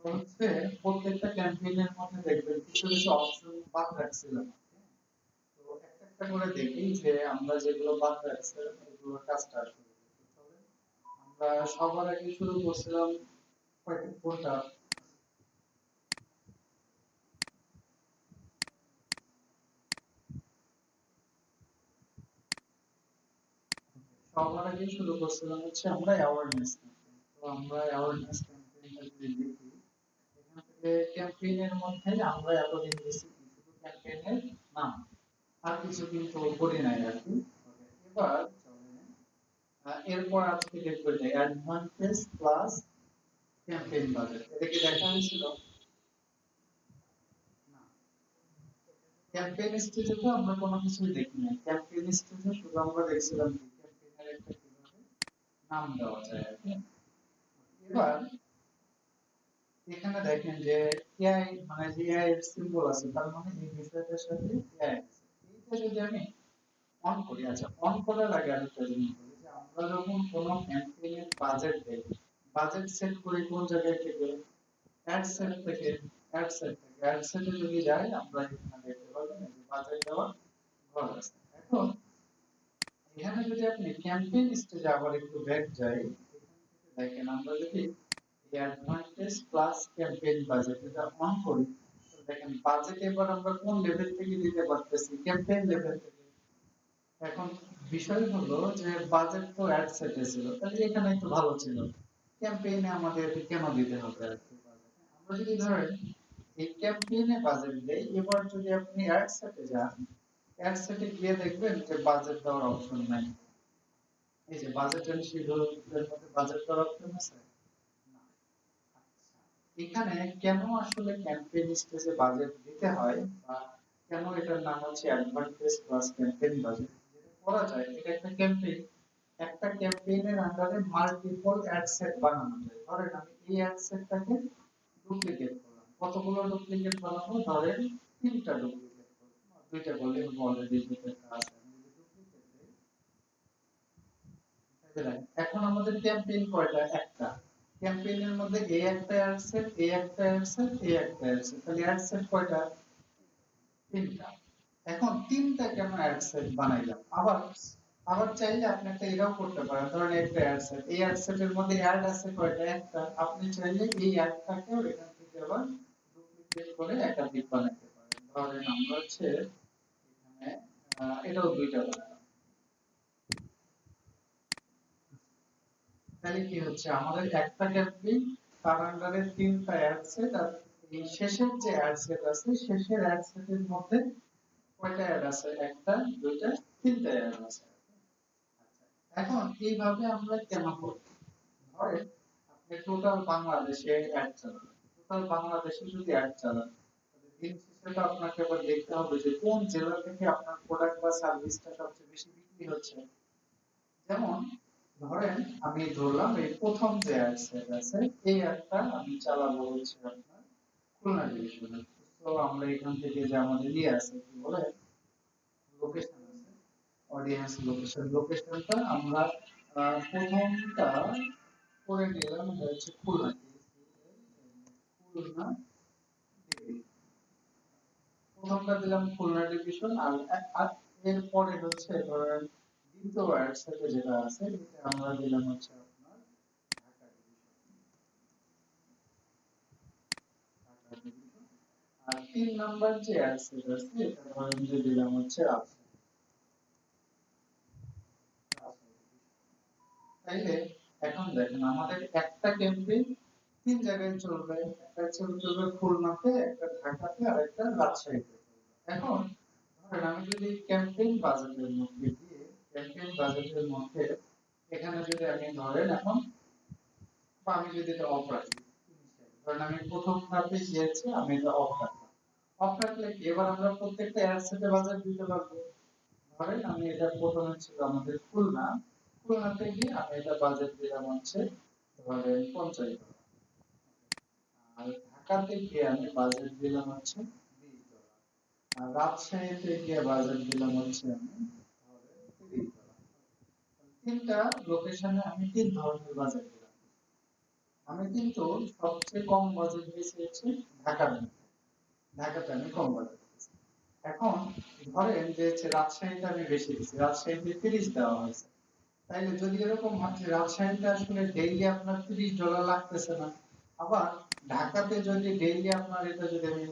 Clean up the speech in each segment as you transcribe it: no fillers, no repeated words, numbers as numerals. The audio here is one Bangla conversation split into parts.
হচ্ছে প্রত্যেকটা ক্যাম্পেইনের মধ্যে দেখবেন কিছু কিছু অপশন বাদ রাখছিলাম। তো একটা একটা করে দেখি যে আমরা যেগুলো বাদ রাখছিলাম এগুলোর কাজটা আসলে কি। চলেন আমরা সবার আগে শুরু করছিলাম কোনটা? সবার আগে শুরু করছিলাম হচ্ছে আমরা অ্যাওয়ারনেস ক্যাম্পেইন। তো আমরা অ্যাওয়ারনেস ক্যাম্পেইনটা যদি দেখি এখান থেকে ক্যাম্পেইনের মধ্যে আমরা এতদিন দিচ্ছি কি শুধু ক্যাম্পেইনের নাম, আর কিছু কিন্তু করি নাই আর কি। এবার চলেন এরপর আজকে দেখবো যে অ্যাডভান্টেজ প্লাস ক্যাম্পেইন বাজেট, এটা কি দেখা হয়েছিল? না, ক্যাম্পেইন স্টেজে তো আমরা কোনো কিছুই দেখি নাই। ক্যাম্পেইন স্টেজে শুধু আমরা দেখছিলাম কি ক্যাম্পেইনের একটা কিভাবে নাম দেওয়া যায় আর কি। এবার এখানে দেখেন যে এআই মানে যে এআই এর সিম্বল আছে তার মানে এই বিষয়টার সাথে এআই আছে। এইটা যদি আমি অন করি, আচ্ছা অন করার আগে আরেকটা জিনিস বলি যে আমরা যখন কোনো ক্যাম্পেইনের বাজেট দেই, বাজেট সেট করি কোন জায়গায় থেকে? অ্যাড সেট থেকে। অ্যাড সেটে যদি যাই আমরা এখানে দেখতে পাবেন যে বাজেট দেওয়া ঘর আছে। এখন এখানে যদি আপনি ক্যাম্পেইন স্টেজে আবার একটু ব্যাক যাই, দেখেন আমরা যদি অ্যাডভান্টেজ প্লাস ক্যাম্পেইন বাজেট এটা অন করি, তো দেখেন বাজেট এবার আমরা কোন লেভেল থেকে দিতে পারতেছি? ক্যাম্পেইন লেভেল থেকে। এখন বিষয় হলো যে বাজেট তো অ্যাড সেটে ছিল, তাহলে এখানে একটু ভালো ছিল, ক্যাম্পেইনে আমাদের কেন দিতে হবে আর কি বাজেট? আমরা যদি ধরেন এই ক্যাম্পেইনে বাজেট দেই, এবার যদি আপনি অ্যাড সেটে যান, অ্যাড সেটে গিয়ে দেখবেন যে বাজেট দেওয়ার অপশন নাই। এই যে বাজেট এন্ড শিডিউল এর মধ্যে বাজেট দেওয়ার অপশন আছে না। আচ্ছা, এখানে কেন আসলে ক্যাম্পেইন স্টেজে বাজেট দিতে হয় বা কেন এটার নাম হচ্ছে অ্যাডভান্টেজ প্লাস ক্যাম্পেইন বাজেট? যেটা করা যায় এটা একটা ক্যাম্পেইন, একটা ক্যাম্পেইনের আন্ডারে মাল্টিপল অ্যাড সেট বানানো যায়। ধরেন আমি এই অ্যাড সেটটাকে ডুপ্লিকেট করলাম, কতগুলো ডুপ্লিকেট বানাবো? ধরেন তিনটা ডুপ্লিকেট করবো, দুইটা বললে অলরেডি দুইটা আছে, আমি যদি ডুপ্লিকেট দেই তাহলে এখন আমাদের ক্যাম্পেইন কয়টা? একটা। ক্যাম্পেইনের মধ্যে এই একটা অ্যাড সেট, এই একটা অ্যাড সেট, এই একটা অ্যাড সেট, তাহলে অ্যাড সেট কয়টা? তিনটা। এখন তিনটা কেন অ্যাড সেট বানাইলাম? আবার আবার চাইলে আপনি একটা এটাও করতে পারেন, ধরেন একটা অ্যাড সেট, এই অ্যাড সেটের মধ্যে অ্যাড আছে কয়টা? একটা। আপনি চাইলে এই অ্যাডটাকেও এখান থেকে আবার ডুপ্লিকেট করে একাধিক বানাইতে পারেন। ধরেন আমরা হচ্ছে এখানে এটাও দুইটা বানালাম, তাহলে কি হচ্ছে আমাদের একটা ক্যাম্পেইন তার আন্ডারে তিনটা অ্যাড সেট, আর এই শেষের যে অ্যাড সেট আছে শেষের অ্যাড সেটের মধ্যে কয়টা অ্যাড আছে? একটা, দুইটা, তিনটা অ্যাড আছে। এখন এইভাবে আমরা কেন করি? ধরেন আপনি টোটাল বাংলাদেশে অ্যাড চালান, টোটাল বাংলাদেশে যদি অ্যাড চালান তাহলে দিন শেষে তো আপনাকে আবার দেখতে হবে যে কোন জেলা থেকে আপনার প্রোডাক্ট বা সার্ভিসটা সবচেয়ে বেশি বিক্রি হচ্ছে। যেমন ধরেন আমি ধরলাম এই প্রথম যে অ্যাড সেট আছে এই অ্যাডটা আমি চালাবো হচ্ছে আপনার খুলনা ডিভিশনে। তো আমরা এখান থেকে যে আমাদের ইয়ে আছে কি বলে লোকেশন আছে, অডিয়েন্স লোকেশন, লোকেশনটা আমরা প্রথমটা করে নিলাম হচ্ছে খুলনা, খুলনা ডিভিশন। প্রথমটা দিলাম খুলনা ডিভিশন, আর এরপরে হচ্ছে ধরেন দ্বিতীয় অ্যাড সেটে যেটা আছে এটা আমরা দিলাম হচ্ছে আপনার ঢাকা ডিভিশন, ঢাকা ডিভিশন। আর ৩ নাম্বার যে অ্যাড সেট আছে এটা ধরেন যে দিলাম হচ্ছে রাজশাহী, রাজশাহী ডিভিশন। তাইলে এখন দেখেন আমাদের একটা ক্যাম্পেইন তিন জায়গায় চলবে, একটা চলবে খুলনাতে, একটা ঢাকাতে, আর একটা রাজশাহীতে চলবে। এখন ধরেন আমি যদি ক্যাম্পেইন বাজেটের মধ্যে দিয়ে ক্যাম্পেইন বাজেটের মধ্যে এখানে যদি আমি ধরেন এখন বা আমি যদি এটা অফ রাখি, ধরেন আমি প্রথম ধাপে গিয়েছি আমি এটা অফ রাখলাম। অফ রাখলে কি এবার আমরা প্রত্যেকটা অ্যাড সেটে বাজেট দিতে পারবো। ধরেন আমি এটা প্রথমে ছিল আমাদের খুলনা, খুলনাতে গিয়ে আমি এটা বাজেট দিলাম হচ্ছে ধরেন 50 ডলার। আর ঢাকাতে গিয়ে আমি বাজেট দিলাম হচ্ছে 20 ডলার। আর রাজশাহীতে গিয়ে বাজেট দিলাম হচ্ছে আমি ধরেন 30 ডলার। তিনটা লোকেশনে আমি তিন ধরনের বাজেট দিলাম। আমি কিন্তু সবচেয়ে কম বাজেট দিয়েছি হচ্ছে ঢাকার মধ্যে। ঢাকাতে আমি কম বাজেট দিয়েছি। এখন ধরেন যে হচ্ছে রাজশাহীতে আমি বেশি দিচ্ছি, রাজশাহীতে 30 দেওয়া হয়েছে। তাইলে যদি এরকম হয় যে রাজশাহীতে আসলে ডেইলি আপনার $30 লাগতেছে না, আবার ঢাকাতে যদি ডেইলি আপনার এটা যদি আমি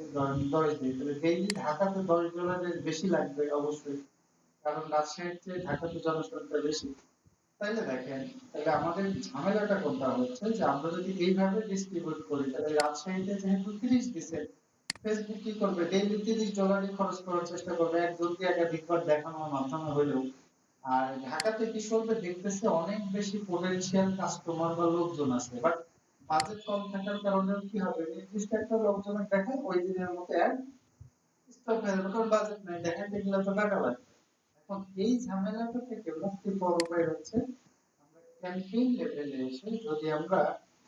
10 দিই, তাহলে ডেইলি ঢাকাতে $10 বেশি লাগবে অবশ্যই, কারণ রাজশাহীর চেয়ে ঢাকাতে জনসংখ্যা বেশি। তাইলে দেখেন, তাহলে আমাদের ঝামেলাটা কোনটা হচ্ছে যে আমরা যদি এইভাবে ডিস্ট্রিবিউট করি, তাহলে রাজশাহীতে যেহেতু 30 দিছে, ফেসবুক কি করবে, ডেইলি $30 খরচ করার চেষ্টা করবে একজনকে একাধিকবার দেখানোর মাধ্যমে হলেও। আর ঢাকাতে কি করবে, দেখতেছে অনেক বেশি পোটেনশিয়াল কাস্টমার বা লোকজন আছে, বাট বাজেট কম থাকার কারণে কি হবে, নির্দিষ্ট একটা লোকজনের দেখায় ওই দিনের মতো অ্যাড স্টপ হয়ে যাবে, কারণ বাজেট নাই, দেখাইতে গেলে তো টাকা লাগবে। এখন এই ঝামেলাটা থেকে মুক্তি পাওয়ার উপায় হচ্ছে আমরা ক্যাম্পেইন লেভেলে এসে যদি আমরা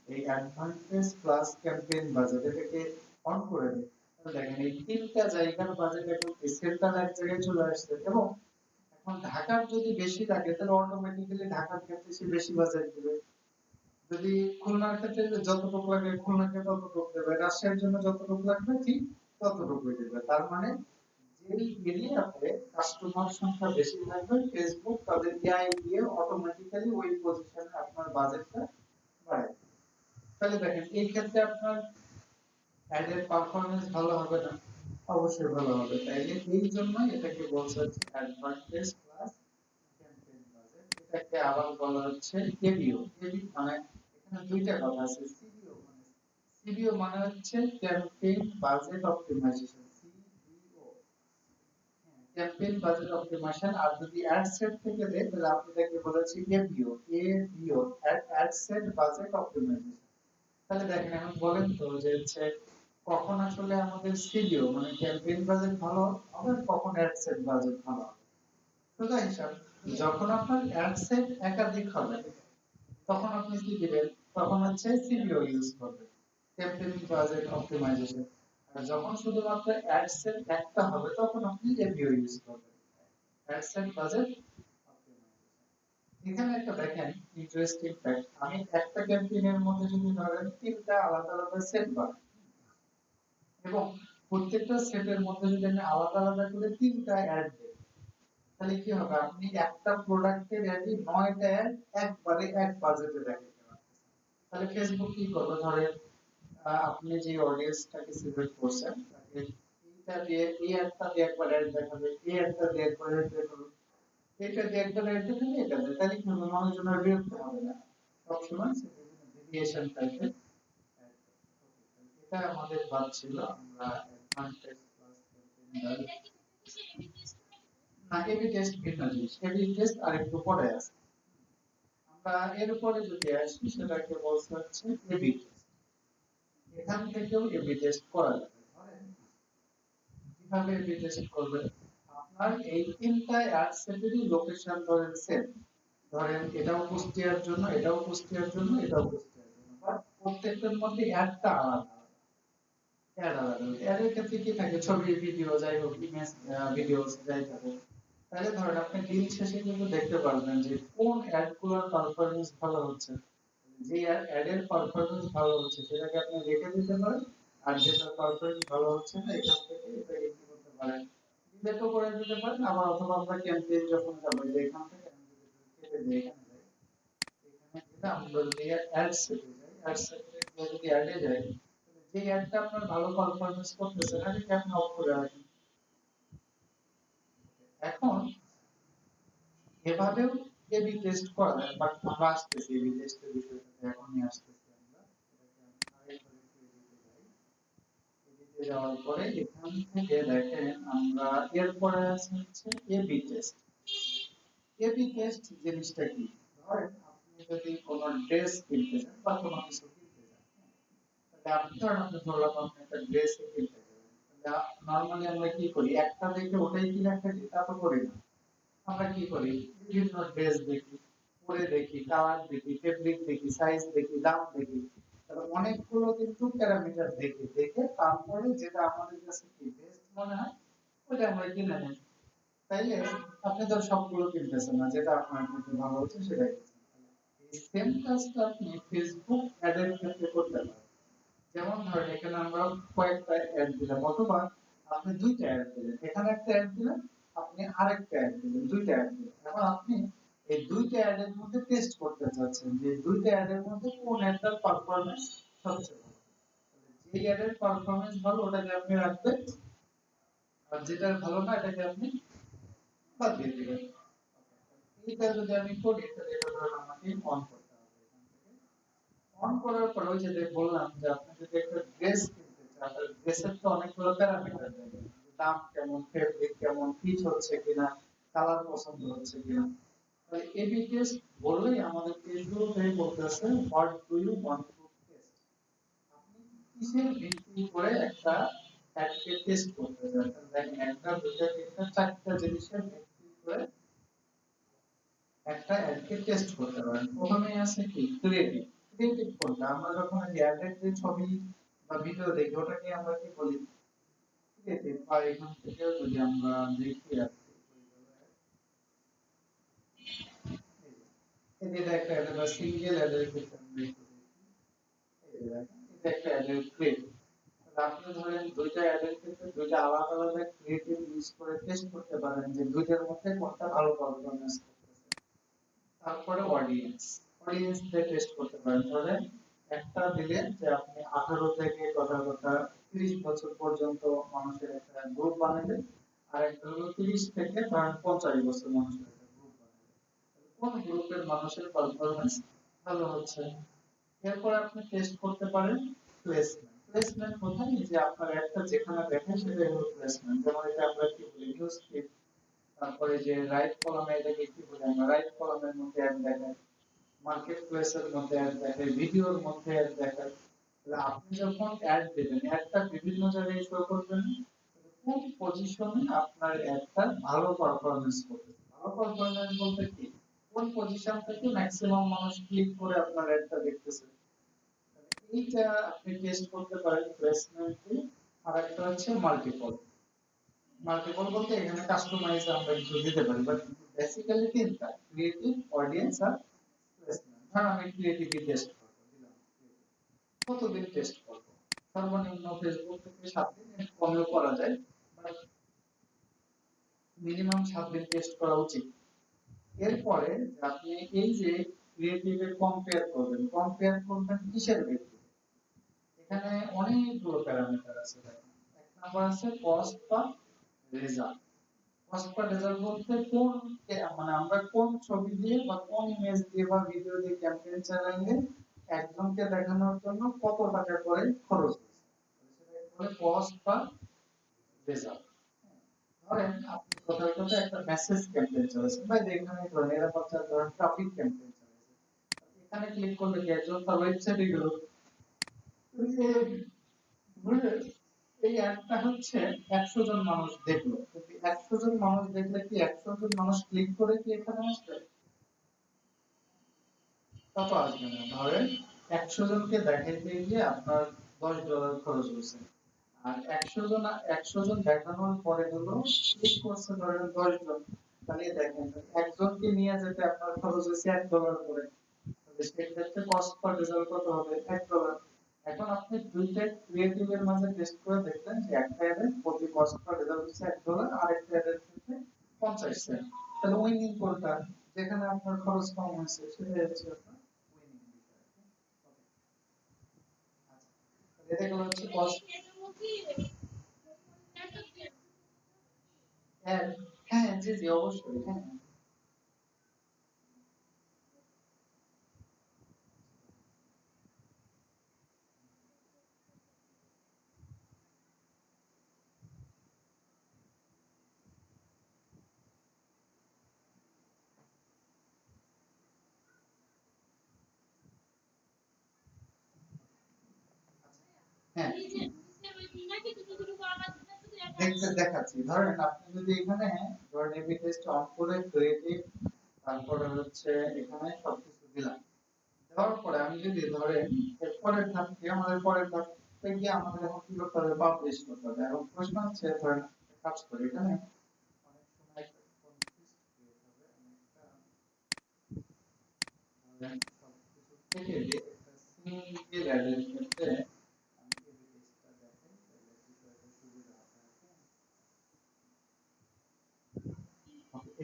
এই অ্যাডভান্টেজ প্লাস ক্যাম্পেইন বাজেট এটাকে অন করে দিই, তাহলে দেখেন এই তিনটা জায়গার বাজেট এখন সেন্ট্রাল এক জায়গায় চলে আসছে। এবং এখন ঢাকার যদি বেশি লাগে তাহলে অটোমেটিক্যালি ঢাকার ক্ষেত্রে সে বেশি বাজেট দিবে। যদি খুলনার ক্ষেত্রে যতটুকু লাগে খুলনাকে ততটুকু দেবে, রাজশাহীর জন্য যতটুকু লাগবে ঠিক ততটুকুই দেবে। তার মানে যেই এরিয়াতে কাস্টমার সংখ্যা বেশি থাকবে, ফেসবুক তাদের এআই দিয়ে অটোমেটিক্যালি ওই পজিশনে আপনার বাজেটটা বাড়ায়। তাহলে দেখেন এই ক্ষেত্রে আপনার অ্যাডের পারফরম্যান্স ভালো হবে না? অবশ্যই ভালো হবে। তাইলে এই জন্যই এটাকে বলছে হচ্ছে অ্যাডভান্টেজ প্লাস ক্যাম্পেইন বাজেট। এটাকে আবার বলা হচ্ছে এবিও। এবি মানে এখানে দুইটা কথা আছে, সিবিও মানে হচ্ছে campaign budget optimisation, CBO, campaign budget optimisation. আর যদি অ্যাড সেট থেকে দেয় তাহলে আপনি এটাকে বলেছি ABO, ABO, ad set budget optimisation. তাহলে দেখেন এখন বলেন তো যে হচ্ছে কখন আসলে আমাদের সিবিও মানে ক্যাম্পেইন বাজেট ভালো হবে, কখন অ্যাড সেট বাজেট ভালো হবে? সোজা হিসাব, যখন আপনার অ্যাড সেট একাধিক হবে তখন আপনি কি দিবেন, তখন হচ্ছে সিবিও ইউজ করবেন, ক্যাম্পেইন বাজেট অপটিমাইজেশন। আর যখন শুধুমাত্র অ্যাড সেট একটা হবে তখন আপনি এবিও ইউজ করবেন, অ্যাড সেট বাজেট অপটিমাইজেশন। এখানে একটা দেখেন ইন্টারেস্টিং ফ্যাক্ট, আমি একটা ক্যাম্পেইনের মধ্যে যদি ধরেন তিনটা আলাদা আলাদা সেট বানাই এবং প্রত্যেকটা সেটের মধ্যে যদি আমি আলাদা আলাদা করে তিনটা অ্যাড দিই, তাহলে কি হবে, আপনি একটা প্রোডাক্টের অ্যাডই 9টা অ্যাড একবারে এক বাজেটে দেখাতে পারবেন। তাহলে ফেসবুক কি করবে, ধরেন আপনি যে অডিয়েন্সটাকে সিলেক্ট করছেন তাকে এইটা দিয়ে এই অ্যাডটা দিয়ে একবার অ্যাড দেখাবে, এই অ্যাডটা দিয়ে একবার অ্যাড দেখাবে, এটা দিয়ে একবার অ্যাড দেখাবে, এটা দিয়ে, তাহলে কি হবে, মানুষজনের বিরক্ত হবে না, সবসময় ভেরিয়েশন টাইপের। এটা আমাদের বাদ ছিল, আমরা অ্যাডভান্টেজ প্লাস না, এবি টেস্ট ভিন্ন জিনিস, এবি টেস্ট আরেকটু পরে আছে। আমরা এর উপরে যদি আসি সেটাকে বলতে হচ্ছে এবি টেস্ট। এখান থেকেও এবি টেস্ট করা যাবে। ধরেন কিভাবে এবি টেস্ট করবে, আপনার এই তিনটা অ্যাড সেটেরই লোকেশন ধরেন সেম, ধরেন এটাও কুষ্টিয়ার জন্য, এটাও কুষ্টিয়ার জন্য, এটাও কুষ্টিয়ার জন্য, বাট প্রত্যেকটার মধ্যে অ্যাডটা আলাদা, অ্যাড আলাদা। অ্যাডের ক্ষেত্রে কি থাকে, ছবি ভিডিও যাই হোক, ইমেজ ভিডিও যাই থাকে। তাহলে ধরেন আপনি দিন শেষে কিন্তু দেখতে পারবেন যে কোন অ্যাড গুলোর পারফরম্যান্স ভালো হচ্ছে, যে অ্যাড এর পারফরম্যান্স ভালো হচ্ছে সেটাকে আপনি রেখে দিতে পারেন, আর যেটা পারফরম্যান্স ভালো হচ্ছে না এখান থেকে এটাকে কি করতে পারেন, ডিলিটও করে দিতে পারেন। আবার অথবা আমরা ক্যাম্পেইন যখন যাব যে এখান থেকে আমি যদি কেটে দিই, এখানে যাই, এখানে দিলে আমরা যদি অ্যাড সেটে যাই, অ্যাড সেটে যদি অ্যাডে যাই, যে অ্যাডটা আপনার ভালো পারফরম্যান্স করতেছে সেটাকে আপনি অফ করে রাখেন। এখন এভাবেও এবি টেস্ট করা যায়, বাট আমরা আসতেছি এবি টেস্টের বিষয়টাতে, এখনই আসতেছি আমরা। এটাকে আমি আরেকবার একটু এদিকে যাই, এদিকে যাওয়ার পরে এখান থেকে দেখেন আমরা এরপরে আছে হচ্ছে এবি টেস্ট। এবি টেস্ট জিনিসটা কি, ধরেন আপনি যদি কোনো ড্রেস কিনতে চান বা কোনো কিছু কিনতে চান, তাহলে আপনি ধরেন আপনি ধরলাম আপনি একটা ড্রেস কিনতে যাবেন, তাহলে নরমালি আমরা কি করি, একটা দেখে ওটাই কিনা ফেলি, তা তো করি না। আমরা কি করি, বিভিন্ন ড্রেস দেখি, পরে দেখি, কালার দেখি, ফেব্রিক দেখি, সাইজ দেখি, দাম দেখি, তাহলে অনেকগুলো কিন্তু প্যারামিটার দেখি, দেখে তারপরে যেটা আমাদের কাছে কি বেস্ট মনে হয় ওটা আমরা কিনে নিই। তাইলে আপনি তো সবগুলো কিনতেছেন না, যেটা আপনার ক্ষেত্রে ভালো হচ্ছে সেটাই কিনতেছেন। সেম কাজটা আপনি ফেসবুক অ্যাডের ক্ষেত্রে করতে পারেন। যেমন ধরেন এখানে আমরা কয়েকটা অ্যাড দিলাম অথবা আপনি দুইটা অ্যাড দিলেন, এখানে একটা অ্যাড দিলেন, আপনি আরেকটা অ্যাড দিলেন, দুইটা অ্যাড দিলেন। এখন আপনি এই দুইটা অ্যাডের মধ্যে টেস্ট করতে চাচ্ছেন যে দুইটা অ্যাডের মধ্যে কোন অ্যাডটার পারফরম্যান্স সবচেয়ে ভালো। যে অ্যাডের পারফরম্যান্স ভালো ওটাকে আপনি রাখবেন, আর যেটা ভালো না এটাকে আপনি বাদ দিয়ে দিবেন। এটা যদি আমি করি তাহলে এটা ধরেন আমাকে অন করতে হবে। এখান থেকে অন করার পর ওই যে বললাম যে আপনি যদি একটা ড্রেস কিনতে চান, আপনার ড্রেসের তো অনেকগুলো প্যারামিটার থাকে, দাম কেমন, ফেব্রিক কেমন, ফিট হচ্ছে কিনা, কালার পছন্দ হচ্ছে কিনা। তাই এবি টেস্ট বললেই আমাদেরকে শুরুতেই বলতেছে what do you want to test. আপনি কিসের ভিত্তি করে একটা অ্যাডকে টেস্ট করতে চান। দেখেন একটা, দুইটা, তিনটা, চারটা জিনিসের ভিত্তি করে একটা অ্যাডকে টেস্ট করতে পারেন। প্রথমেই আছে কি ক্রিয়েটিভ। ক্রিয়েটিভ কোনটা? আমরা যখন এই অ্যাডের যে ছবি বা ভিডিও দেখি ওটাকে আমরা কি বলি? ক্রিয়েটিভ। আর এখান থেকেও যদি আমরা দেখি রাখি, এই যে এটা একটা অ্যাড বা সিঙ্গেল অ্যাডের ক্ষেত্রে আমরা একটু দেখি। এই যে দেখেন এটা একটা অ্যাডের ক্রিয়েটিভ। আপনি ধরেন দুইটা অ্যাডের ক্ষেত্রে দুইটা আলাদা আলাদা ক্রিয়েটিভ ইউজ করে টেস্ট করতে পারেন যে দুইটার মধ্যে কোনটা ভালো পারফরম্যান্স করতেছে। তারপরে অডিয়েন্স, অডিয়েন্স দিয়ে টেস্ট করতে পারেন। ধরেন একটা দিলেন যে আপনি 18 থেকে কথা কথা 30 বছর পর্যন্ত মানুষের একটা গ্রুপ বানাবেন, আর একটা হলো 30 থেকে ধরেন 50 বছর মানুষের একটা গ্রুপ বানাবেন। কোন গ্রুপের মানুষের পারফরম্যান্স ভালো হচ্ছে। এরপর আপনি টেস্ট করতে পারেন প্লেসমেন্ট। প্লেসমেন্ট কোথায়? যে আপনার একটা যেখানে দেখেন সেটাই হলো প্লেসমেন্ট। যেমন এটা আমরা কি বলি নিউজ ফিড, তারপরে যে রাইট কলামে এটাকে কি বলি আমরা রাইট কলামের মধ্যে অ্যাড দেখায়, মার্কেট প্লেসের মধ্যে অ্যাড দেখায়, ভিডিওর মধ্যে অ্যাড দেখায়। তাহলে আপনি যখন অ্যাড দেবেন অ্যাডটা বিভিন্ন জায়গায় শো করবেন, কোন পজিশনে আপনার অ্যাডটা ভালো পারফরম্যান্স করবে। ভালো পারফরম্যান্স বলতে কি কোন পজিশন থেকে ম্যাক্সিমাম মানুষ ক্লিক করে আপনার অ্যাডটা দেখতেছে। এইটা আপনি টেস্ট করতে পারেন প্লেসমেন্টে। আর একটা হচ্ছে মাল্টিপল। মাল্টিপল বলতে এখানে কাস্টমাইজ আমরা কিছু দিতে পারি, বাট বেসিক্যালি তিনটা ক্রিয়েটিভ, অডিয়েন্স আর প্লেসমেন্ট। ধর আমি ক্রিয়েটিভলি টেস্ট করব, দিলাম কতদিন টেস্ট করব, সর্বনিম্ন ফেসবুক থেকে 7 দিন, এর কমেও করা যায়, বাট মিনিমাম 7 দিন টেস্ট করা উচিত। এরপরে আপনি এই যে ক্রিয়েটিভে কম্পেয়ার করবেন কিসের ভিত্তিতে? এখানে অনেকগুলো প্যারামিটার আছে। দেখেন এক নাম্বার আছে cost per result. Cost per result বলতে কোন মানে আমরা কোন ছবি দিয়ে বা কোন ইমেজ দিয়ে বা ভিডিও দিয়ে ক্যাম্পেইন চালাইলে একজনকে দেখানোর জন্য কত টাকা করে খরচ হচ্ছে, সেটা বলে কস্ট পার রেজাল্ট। ধরেন আপনি কোথাও কোথাও একটা মেসেজ ক্যাম্পেইন চালাচ্ছেন বা এখানে ধরেন নিরাপত্তা ধরেন ট্রাফিক ক্যাম্পেইন চালাচ্ছেন, এখানে ক্লিক করলে কি একজন তার ওয়েবসাইটে গেল, এই অ্যাডটা হচ্ছে 100 জন মানুষ দেখলো, কিন্তু 100 জন মানুষ দেখলে কি 100 জন মানুষ ক্লিক করে কি এখানে আসবে? তা তো আসবে না। ধরেন 100 জনকে দেখাইতে গিয়ে আপনার $10 খরচ হয়েছে, আর 100 জন দেখানোর পরে হলো ক্লিক করছে ধরেন 10 জন, তাহলে দেখেন একজনকে নিয়ে যেতে আপনার খরচ হয়েছে $1 করে। তাহলে সেক্ষেত্রে কস্ট পার রেজাল্ট কত হবে? $1। এখন আপনি দুইটা ক্রিয়েটিভ এর মাঝে টেস্ট করে দেখলেন যে একটা অ্যাডের প্রতি কস্ট পার রেজাল্ট হচ্ছে $1, আর একটা অ্যাডের ক্ষেত্রে 50 সেন্ট। তাহলে উইনিং কোনটা? যেখানে আপনার খরচ কম হয়েছে সেটাই হচ্ছে আপনার উইনিং বিষয়। ওকে, আচ্ছা, এটা গেল হচ্ছে কস্ট। হ্যাঁ, হ্যাঁ, জি জি অবশ্যই, হ্যাঁ। হ্যাঁ, দেখাচ্ছি। ধরেন আপনি যদি এখানে ধরেন এবি টেস্ট অন করে ক্রিয়েটিভ, তারপরে হচ্ছে এখানে সবকিছু দিলাম, দেওয়ার পরে আমি যদি ধরেন এর পরের ধাপ কি, আমাদের পরের ধাপে গিয়ে আমাদের এখন কি করতে হবে? পাবলিশ করতে হবে। এখন প্রশ্ন হচ্ছে ধরেন একটা কাজ করি এখানে, অনেক সময় একটা কনফিউজ ক্রিয়েট হবে। আমি একটা ধরেন থেকে যে একটা সিঙ্গেল অ্যাডের ক্ষেত্রে আমি এবি টেস্টটা দেখাই তাহলে বিষয়টা সুবিধা হবে।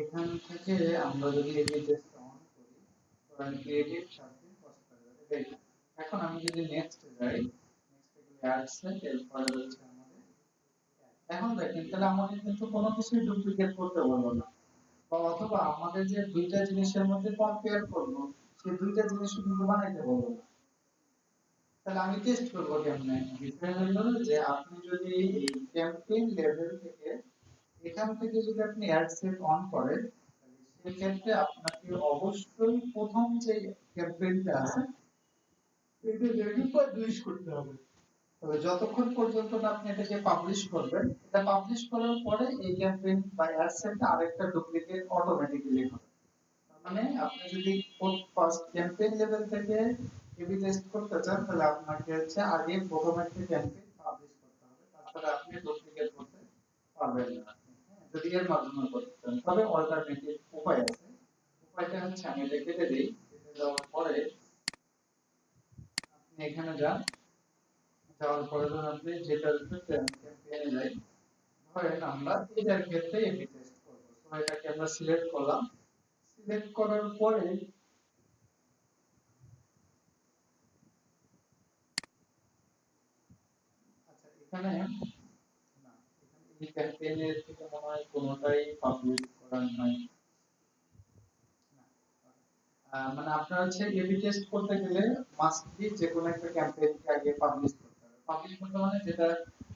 এখান থেকে আমরা যদি এবি টেস্ট অন করি ধরেন ক্রিয়েটিভ সাবজেক্ট কস্টকার এটাই। এখন আমি যদি নেক্সট যাই, নেক্সট গেলে অ্যাডসেট এরপরে হচ্ছে আমাদের এখন দেখেন তাহলে আমাকে কিন্তু কোনো কিছুই ডুপ্লিকেট করতে বলবো না, বা অথবা আমাদের যে দুইটা জিনিসের মধ্যে কম্পেয়ার করব সেই দুইটা জিনিস কিন্তু বানাইতে বলবো না। তাহলে আমি টেস্ট করবো কেমনে? বিষয় হলো যে আপনি যদি এই ক্যাম্পেইন লেভেল থেকে এখান থেকে যদি আপনি অ্যাড সেট অন করেন তাহলে সেই ক্ষেত্রে আপনাকে অবশ্যই প্রথম যে ক্যাম্পেইনটা আছে এটা রেডি পাবলিশ করতে হবে। তবে যতক্ষণ পর্যন্ত না আপনি এটাকে পাবলিশ করবেন, এটা পাবলিশ করার পরে এই ক্যাম্পেইন বা অ্যাড সেটটা আরেকটা ডুপ্লিকেট অটোমেটিক্যালি হবে। মানে আপনি যদি ফার্স্ট ক্যাম্পেইন লেভেল থেকে এবি টেস্ট করতে চান তাহলে আপনাকে হচ্ছে আগে প্রথম একটা ক্যাম্পেইন পাবলিশ করতে হবে, তাছাড়া আপনি ডুপ্লিকেট করতে পারবেন না। যদি এর মাধ্যমে করতে চান তবে অল্টারনেটিভ উপায় আছে। উপায়টা হচ্ছে আমি এটা কেটে দিই, কেটে দেওয়ার পরে আপনি এখানে যান, যাওয়ার পরে ধরুন আপনি যেটার ক্ষেত্রে ক্যাম্পেইনে যাই, ধরেন আমরা এটার ক্ষেত্রে এবি টেস্ট করব, তো এটাকে আমরা সিলেক্ট করলাম। সিলেক্ট করার পরে আচ্ছা এখানে না, এখানে এই ক্যাম্পেইনের থেকে মনে হয় কোনোটাই পাবলিশ করা নাই। না, মানে আপনার হচ্ছে এবি টেস্ট করতে গেলে মাস্ট বি যে কোনো একটা ক্যাম্পেইনকে আগে পাবলিশ করতে হবে। পাবলিশ করতে মানে যেটা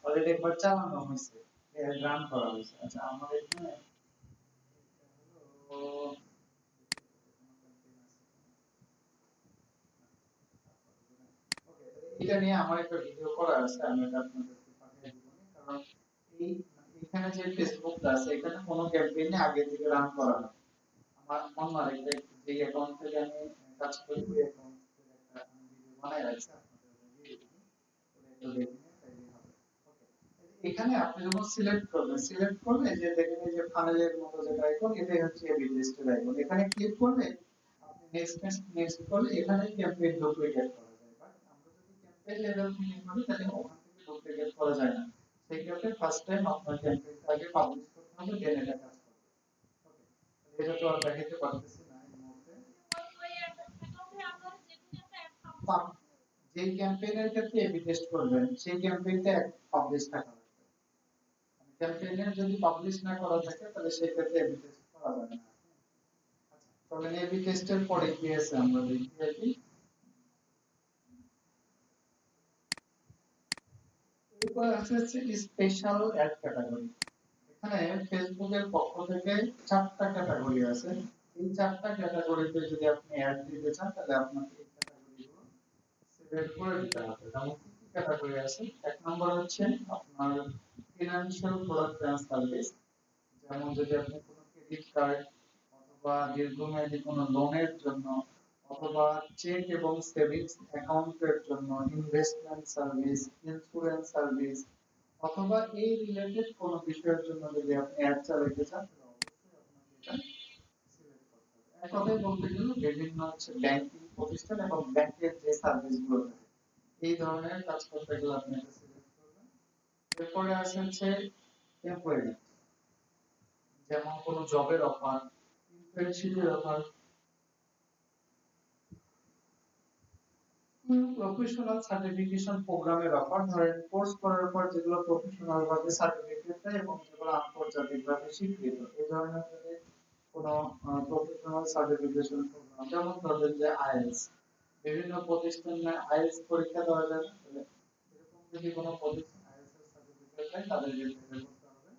অলরেডি একবার চালানো হয়েছে, রান করা হয়েছে। আচ্ছা আমার এখানে এটা হলো ওকে, এটা নিয়ে আমার একটা ভিডিও করা আছে, আমি এটা আপনাদেরকে পাঠিয়ে দিব। কারণ এই এখানে যে ফেসবুকটা আছে এখানে কোনো ক্যাম্পেইনে আগে থেকে রান করা হয়। আমার অন্য আরেকটা যে অ্যাকাউন্ট থেকে আমি কাজ করি ওই অ্যাকাউন্ট থেকে একটা আমি ভিডিও বানাই রাখছি, আপনাদের দিয়ে দিই, ওটা একটু দেখে নিন তাইলেই হবে। ওকে, এখানে আপনি যখন সিলেক্ট করলে যে দেখেন এই যে ফানেলের মতো যেটা আইকন এটাই হচ্ছে এবি টেস্টের আইকন, এখানে ক্লিক করলে আপনি নেক্সট নেক্সট নেক্সট করলে এখানে ক্যাম্পেইন ডুপ্লিকেট করা যায়। বাট আমরা যদি ক্যাম্পেইন লেভেল থেকে করি তাহলে ওখান থেকে ডুপ্লিকেট করা যায় না। সেই ক্ষেত্রে ফার্স্ট টাইম আপনার ক্যাম্পেইনটা আগে পাবলিশ করতে হবে, দেন এটা কাজ করবে। ওকে, এটা তো আর দেখাতে পারতেছি না এই মুহূর্তে। যে ক্যাম্পেইনের ক্ষেত্রে এবি টেস্ট করবেন সেই ক্যাম্পেইনটা পাবলিশ থাকা লাগবে। ক্যাম্পেইনের যদি পাবলিশ না করা থাকে তাহলে সেই ক্ষেত্রে এবি টেস্ট করা যাবে না। আচ্ছা তাহলে এবি টেস্টের পরে কি আছে আমরা দেখি আর কি। এরপর হচ্ছে স্পেশাল অ্যাড ক্যাটাগরি। এখানে ফেসবুকের পক্ষ থেকে 4টা ক্যাটাগরি আছে। এই 4টা ক্যাটাগরিতে যদি আপনি অ্যাড দিতে চান তাহলে আপনাকে এই ক্যাটাগরিগুলো সিলেক্ট করে দিতে হবে। যেমন কি কি ক্যাটাগরি আছে? এক নম্বর হচ্ছে আপনার ফিনান্সিয়াল প্রোডাক্ট এন্ড সার্ভিস, যেমন যদি আপনি কোনো ক্রেডিট কার্ড অথবা দীর্ঘমেয়াদী কোনো লোনের জন্য অথবা চেক এবং সেভিংস অ্যাকাউন্টের জন্য, ইনভেস্টমেন্ট সার্ভিস, ইন্স্যুরেন্স সার্ভিস অথবা এই রিলেটেড কোনো বিষয়ের জন্য যদি আপনি অ্যাড চালাতে চান তাহলে অবশ্যই আপনাকে এটা সিলেক্ট করতে হবে। এক কথায় বলতে গেলে বিভিন্ন হচ্ছে ব্যাংকিং প্রতিষ্ঠান এবং ব্যাংকের যে সার্ভিসগুলো থাকে এই ধরনের কাজ করতে গেলে আপনি এটা সিলেক্ট করবেন। এরপরে আসে হচ্ছে এমপ্লয়ি, যেমন কোনো জবের অফার, ইন্টার্নশিপের অফার, প্রফেশনাল সার্টিফিকেশন প্রোগ্রামের অফার, ধরেন কোর্স করার পর যেগুলো প্রফেশনাল ভাবে সার্টিফিকেট দেয় এবং যেগুলো আন্তর্জাতিক ভাবে স্বীকৃত এই ধরনের যদি কোনো প্রফেশনাল সার্টিফিকেশন প্রোগ্রাম, যেমন ধরবেন যে আইএলটিএস, বিভিন্ন প্রতিষ্ঠানে আইএলটিএস পরীক্ষা দেওয়া যায় তাহলে এরকম যদি কোনো প্রতিষ্ঠান আইএলটিএস এর সার্টিফিকেট দেয় তাদের জন্য এটা করতে হবে।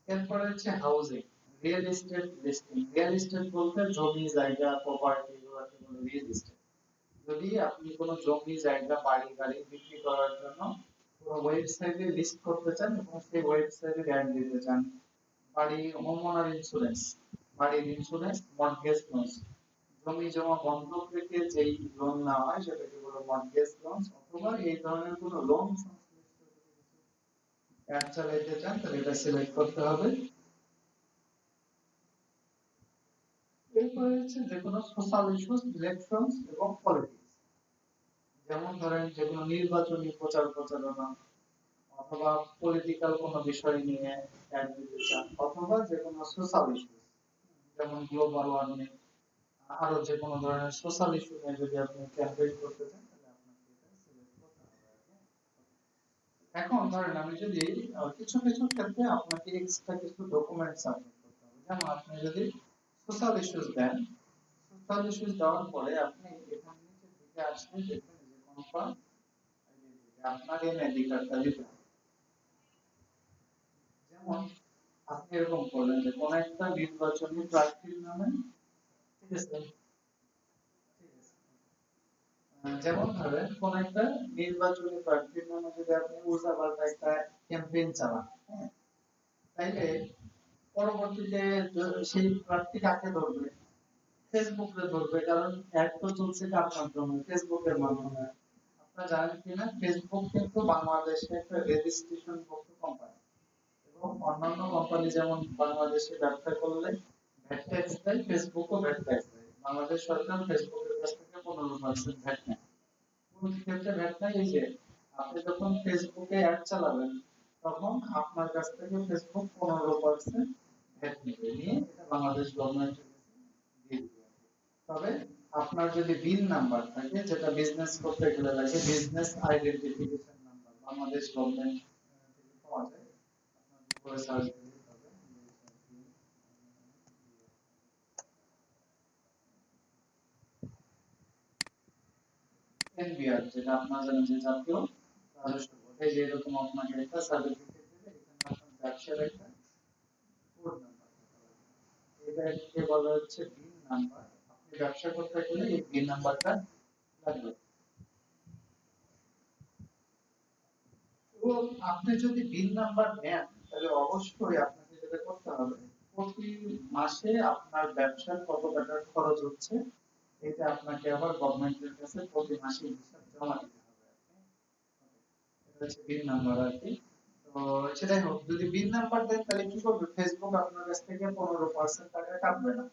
এরপরে হচ্ছে housing, real estate listing. Real estate বলতে জমি জায়গা প্রপার্টি এগুলোকে বলে রিয়েল এস্টেট। যদি আপনি কোনো জমি জায়গা বাড়ি গাড়ি বিক্রি করার জন্য কোনো ওয়েবসাইটে লিস্ট করতে চান এবং সেই ওয়েবসাইটে অ্যাড দিতে চান, বাড়ি হোমওনার ইন্স্যুরেন্স, বাড়ির ইন্স্যুরেন্স, মর্টগেজ লোন, জমি জমা বন্ধক রেখে যেই লোন নেওয়া হয় সেটাকে বলে মর্টগেজ লোন, অথবা এই ধরনের কোনো লোন সংশ্লিষ্ট যদি কিছু অ্যাড চালাইতে চান তাহলে এটা সিলেক্ট করতে হবে। এরপরে হচ্ছে যে কোনো সোশ্যাল ইস্যুস, ইলেকশনস এবং পলিটিক্স। যেমন ধরেন যে কোনো নির্বাচনী প্রচার প্রচারণা অথবা পলিটিক্যাল কোনো বিষয় নিয়ে অ্যাড দিতে চান, অথবা যে কোনো সোশ্যাল ইস্যু যেমন গ্লোবাল ওয়ার্মিং, আরো যে কোনো ধরনের সোশ্যাল ইস্যু নিয়ে যদি আপনি ক্যাম্পেইন করতে চান তাহলে আপনাকে এটা সিলেক্ট করতে হবে আর কি। এখন ধরেন আমি যদি কিছু কিছু ক্ষেত্রে আপনাকে এক্সট্রা কিছু ডকুমেন্ট সাবমিট করতে হবে। যেমন আপনি যদি সোশ্যাল ইস্যুস দেন, সোশ্যাল ইস্যুস দেওয়ার পরে আপনি এখানে নিচের দিকে আসলে দেখবেন যে কনফার্ম আপনার এনআইডি কার্ডটা দিতে হবে। যেমন আপনি এরকম করলেন যে কোন একটা নির্বাচনী প্রার্থীর নামে, ঠিক আছে, যেমন ধরেন কোন একটা নির্বাচনী প্রার্থীর নামে যদি আপনি উল্টাপাল্টা একটা ক্যাম্পেইন চালান, হ্যাঁ, তাইলে পরবর্তীতে সেই প্রার্থী কাকে ধরবে? ফেসবুকে ধরবে, কারণ অ্যাড তো চলছে কার মাধ্যমে? ফেসবুকের মাধ্যমে। আপনারা জানেন কিনা ফেসবুক কিন্তু বাংলাদেশে একটা রেজিস্ট্রেশন ভুক্ত কোম্পানি, এবং অন্যান্য কোম্পানি যেমন বাংলাদেশে ব্যবসা করলে ভ্যাট ট্যাক্স দেয়, ফেসবুকও ভ্যাট ট্যাক্স দেয়। বাংলাদেশ সরকার ফেসবুকের কাছ থেকে 15% ভ্যাট নেয়। কোন ক্ষেত্রে ভ্যাট নেয়? এই যে আপনি যখন ফেসবুকে অ্যাড চালাবেন তখন আপনার কাছ থেকে ফেসবুক 15% ভ্যাট নেবে, নিয়ে এটা বাংলাদেশ গভর্নমেন্টের কাছে দিয়ে দিবে। তবে আপনার যদি বিল নাম্বার থাকে, যেটা বিজনেস করতে গেলে লাগে, business identification number Bangladesh government থেকে পাওয়া যায়, আপনার গুগলে সার্চ দিলে পাবেন এনবিআর, যেটা আপনারা জানেন যে জাতীয় রাজস্ব বোর্ড। এই যে এরকম আপনাকে একটা সার্টিফিকেট দেবে, এখানে আপনার ব্যবসার একটা কোড নাম্বার থাকা লাগবে। এটাকে বলা হচ্ছে বিল নাম্বার। আপনি ব্যবসা করতে গেলে এই বিল নাম্বারটা লাগবে। তো আপনি যদি বিল নাম্বার নেন তাহলে অবশ্যই আপনাকে যেটা করতে হবে, প্রতি মাসে আপনার ব্যবসার কত টাকা খরচ হচ্ছে এটা আপনাকে আবার গভর্নমেন্টের কাছে প্রতি মাসে হিসাব জমা দিতে হবে। এটা হচ্ছে বিল নাম্বার আর কি। তো সেটাই হোক, যদি বিল নাম্বার দেন তাহলে কি করবে? ফেসবুক আপনার কাছ থেকে 15% টাকা কাটবে না,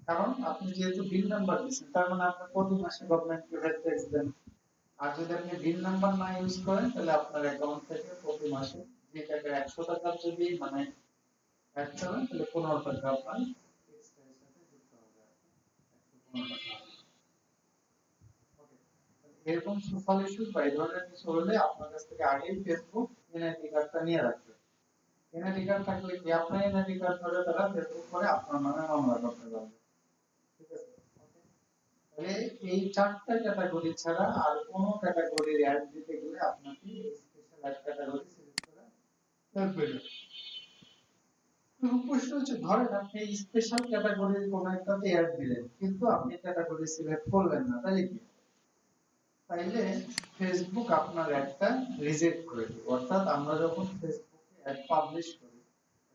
কারণ আপনি যেহেতু বিল নাম্বার দিচ্ছেন তার মানে আপনি প্রতি মাসে গভর্নমেন্টকে ভ্যাট ট্যাক্স দেন। আর যদি আপনি বিল নাম্বার না ইউজ করেন তাহলে আপনার অ্যাকাউন্ট থেকে প্রতি মাসে যে টাকা 100 টাকার যদি মানে অ্যাড করেন তাহলে 15 টাকা আপনার এক্সট্রা এর সাথে যুক্ত হবে আর কি। 115 টাকা। ওকে, এরকম সোশ্যাল ইস্যু বা এই ধরনের কিছু হলে আপনার কাছ থেকে আগেই ফেসবুক এনআইডি কার্ডটা নিয়ে রাখবে। এনআইডি কার্ড থাকলে কি আপনার এনআইডি কার্ড ধরে তারা ফেসবুক করে আপনার নামে মামলা করতে পারবে। ঠিক আছে? ওকে, তাহলে এই চারটা ক্যাটাগরি ছাড়া আর কোন ক্যাটাগরির অ্যাড দিতে গেলে আপনাকে স্পেশাল অ্যাড ক্যাটাগরি সিলেক্ট করা লাগবে না। প্রশ্ন হচ্ছে ধরেন আপনি স্পেশাল ক্যাটাগরির কোন একটাতে অ্যাড দিলেন কিন্তু আপনি ক্যাটাগরি সিলেক্ট করলেন না, তাহলে কি? তাইলে ফেসবুক আপনার অ্যাডটা রিজেক্ট করে দিবে। অর্থাৎ আমরা যখন ফেসবুকে অ্যাড পাবলিশ করি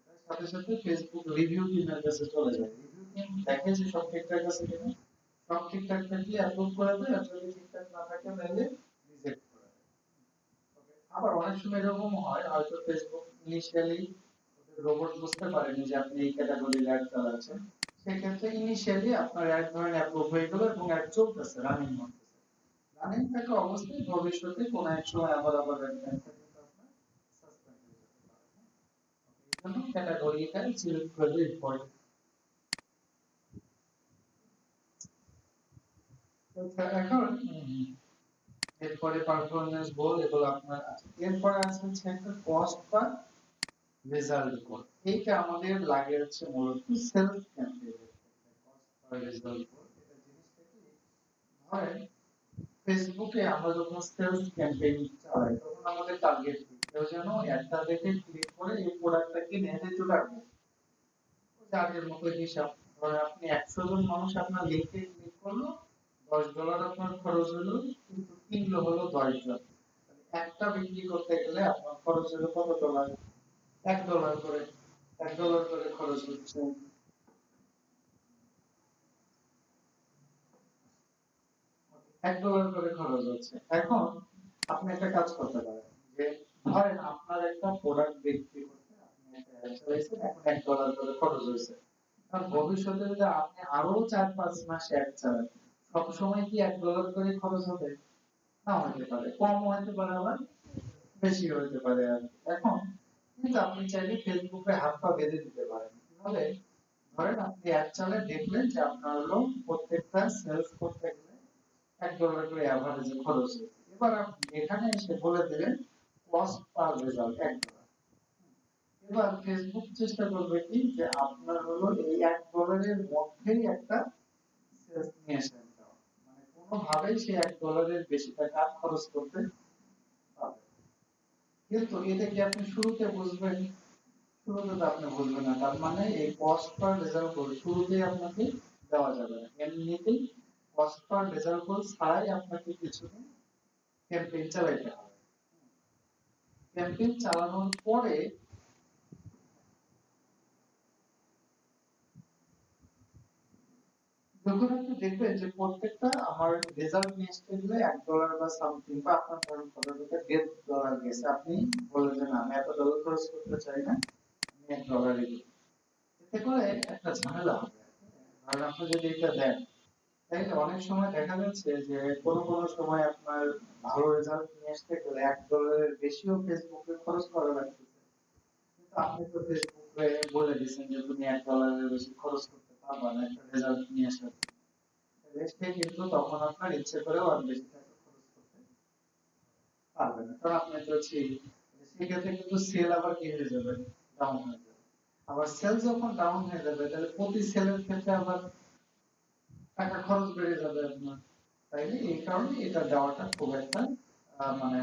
এটার সাথে সাথে ফেসবুক রিভিউ টিমের কাছে চলে যায়। রিভিউ টিম দেখে যে সব ঠিকঠাক আছে কিনা, সব ঠিকঠাক থাকলে অ্যাপ্রুভ করে দেয়, আর যদি ঠিকঠাক না থাকে তাহলে রিজেক্ট করে দেয়। ওকে, আবার অনেক সময় এরকম হয় হয়তো ফেসবুক ইনিশিয়ালি রোবট বুঝতে পারেনি যে আপনি এই ক্যাটাগরির অ্যাড চালাচ্ছেন, সেক্ষেত্রে ইনিশিয়ালি আপনার অ্যাড ধরেন অ্যাপ্রুভ হয়ে গেল এবং অ্যাড চলতেছে, রানিং হচ্ছে। রানিং থাকা অবস্থায় ভবিষ্যতে কোনো এক সময় আবার আবার অ্যাডটা কিন্তু আপনার সাসপেন্ড হয়ে যেতে পারে। হ্যাঁ? এই জন্য ক্যাটাগরিটা সিলেক্ট করলে ইম্পর্টেন্ট। এখন এরপরে পারফরম্যান্স গোল এগুলো আপনার আছে। এরপরে আছে হচ্ছে একটা কস্ট বা রেজাল্ট গোল। এইটা আমাদের লাগে হচ্ছে মূলত সেলফ ক্যাম্পেইন। কস্ট বা রেজাল্ট গোল এটা জিনিসটা কি, ধরেন ফেসবুকে আমরা যখন সেলস ক্যাম্পেইন চালাই তখন আমাদের টার্গেট কি, কেউ যেন একটা দেখে ক্লিক করে এই প্রোডাক্টটা কিনে দিতে পারবে। চার্জের মতো হিসাব, ধরেন আপনি 100 জন মানুষ আপনার লিঙ্কে ক্লিক করলো, $10 আপনার খরচ হলো, কিন্তু কিনলো হলো 10 জন। একটা বিক্রি করতে গেলে আপনার খরচ হলো কত ডলার? $1 করে। $1 করে খরচ হচ্ছে। $1 করে খরচ হচ্ছে। এখন আপনি একটা কাজ করতে পারেন যে ধরেন আপনার একটা প্রোডাক্ট বিক্রি করতে আপনি একটা অ্যাড চালাইছেন, এখন $1 করে খরচ হয়েছে। আর ভবিষ্যতে যদি আপনি আরো 4-5 মাস অ্যাড চালান, সব সময় কি $1 করে খরচ হবে? না, হতে পারে, কম হতে পারে, আবার বেশি হতে পারে আর কি। এখন কিন্তু আপনি চাইলে ফেসবুকে হাত পা বেঁধে দিতে পারেন। কিভাবে? ধরেন আপনি অ্যাড চালায় দেখলেন যে আপনার হলো প্রত্যেকটা সেলস করতে গেলে $1 করে অ্যাভারেজে খরচ হয়েছে। এবার আপনি এখানে এসে বলে দিলেন কস্ট পার রেজাল্ট $1। এবার ফেসবুক চেষ্টা করবে কি যে আপনার হলো এই $1 মধ্যেই একটা সেলস নিয়ে আসেন, মানে কোনোভাবেই সে $1 বেশি টাকা খরচ করতে পারবে না। কিন্তু এটা কি আপনি শুরুতে বুঝবেন? শুরুতে তো আপনি বুঝবেন না, তার মানে এই কস্ট পার রেজাল্ট গোল শুরুতেই আপনাকে দেওয়া যাবে না। এমনিতেই কস্ট পার রেজাল্ট গোল ছাড়াই আপনাকে কিছুদিন ক্যাম্পেইন চালাইতে হবে। ক্যাম্পেইন চালানোর পরে যখন আপনি দেখবেন যে প্রত্যেকটা আমার রেজাল্ট নিয়ে আসতে গেলে $1 বা সামথিং, বা আপনার ধরুন কত টাকা $1.5 গেছে, আপনি বললেন যে না আমি $1 খরচ করতে চাই না, আমি $1 দিই। এতে করে একটা ঝামেলা হবে। আর আপনি যদি এটা দেন, তাইলে অনেক সময় দেখা যাচ্ছে যে কোনো সময় আপনার ভালো রেজাল্ট নিয়ে আসতে গেলে $1 বেশিও ফেসবুকে খরচ করা লাগতেছে। কিন্তু আপনি তো ফেসবুকে বলে দিচ্ছেন যে তুমি $1 বেশি খরচ করতে পারবা না একটা রেজাল্ট নিয়ে আসার জন্য। সে কিন্তু তখন আপনার ইচ্ছে করেও আর বেশি টাকা খরচ করতে পারবে না, কারণ আপনি তো সেক্ষেত্রে কিন্তু সেল আবার কি হয়ে যাবে, ডাউন হয়ে যাবে। আবার সেল যখন ডাউন হয়ে যাবে তাহলে প্রতি সেলের ক্ষেত্রে আবার টাকা খরচ বেড়ে যাবে আপনার। তাইলে এই কারণে এটা দেওয়াটা খুব একটা মানে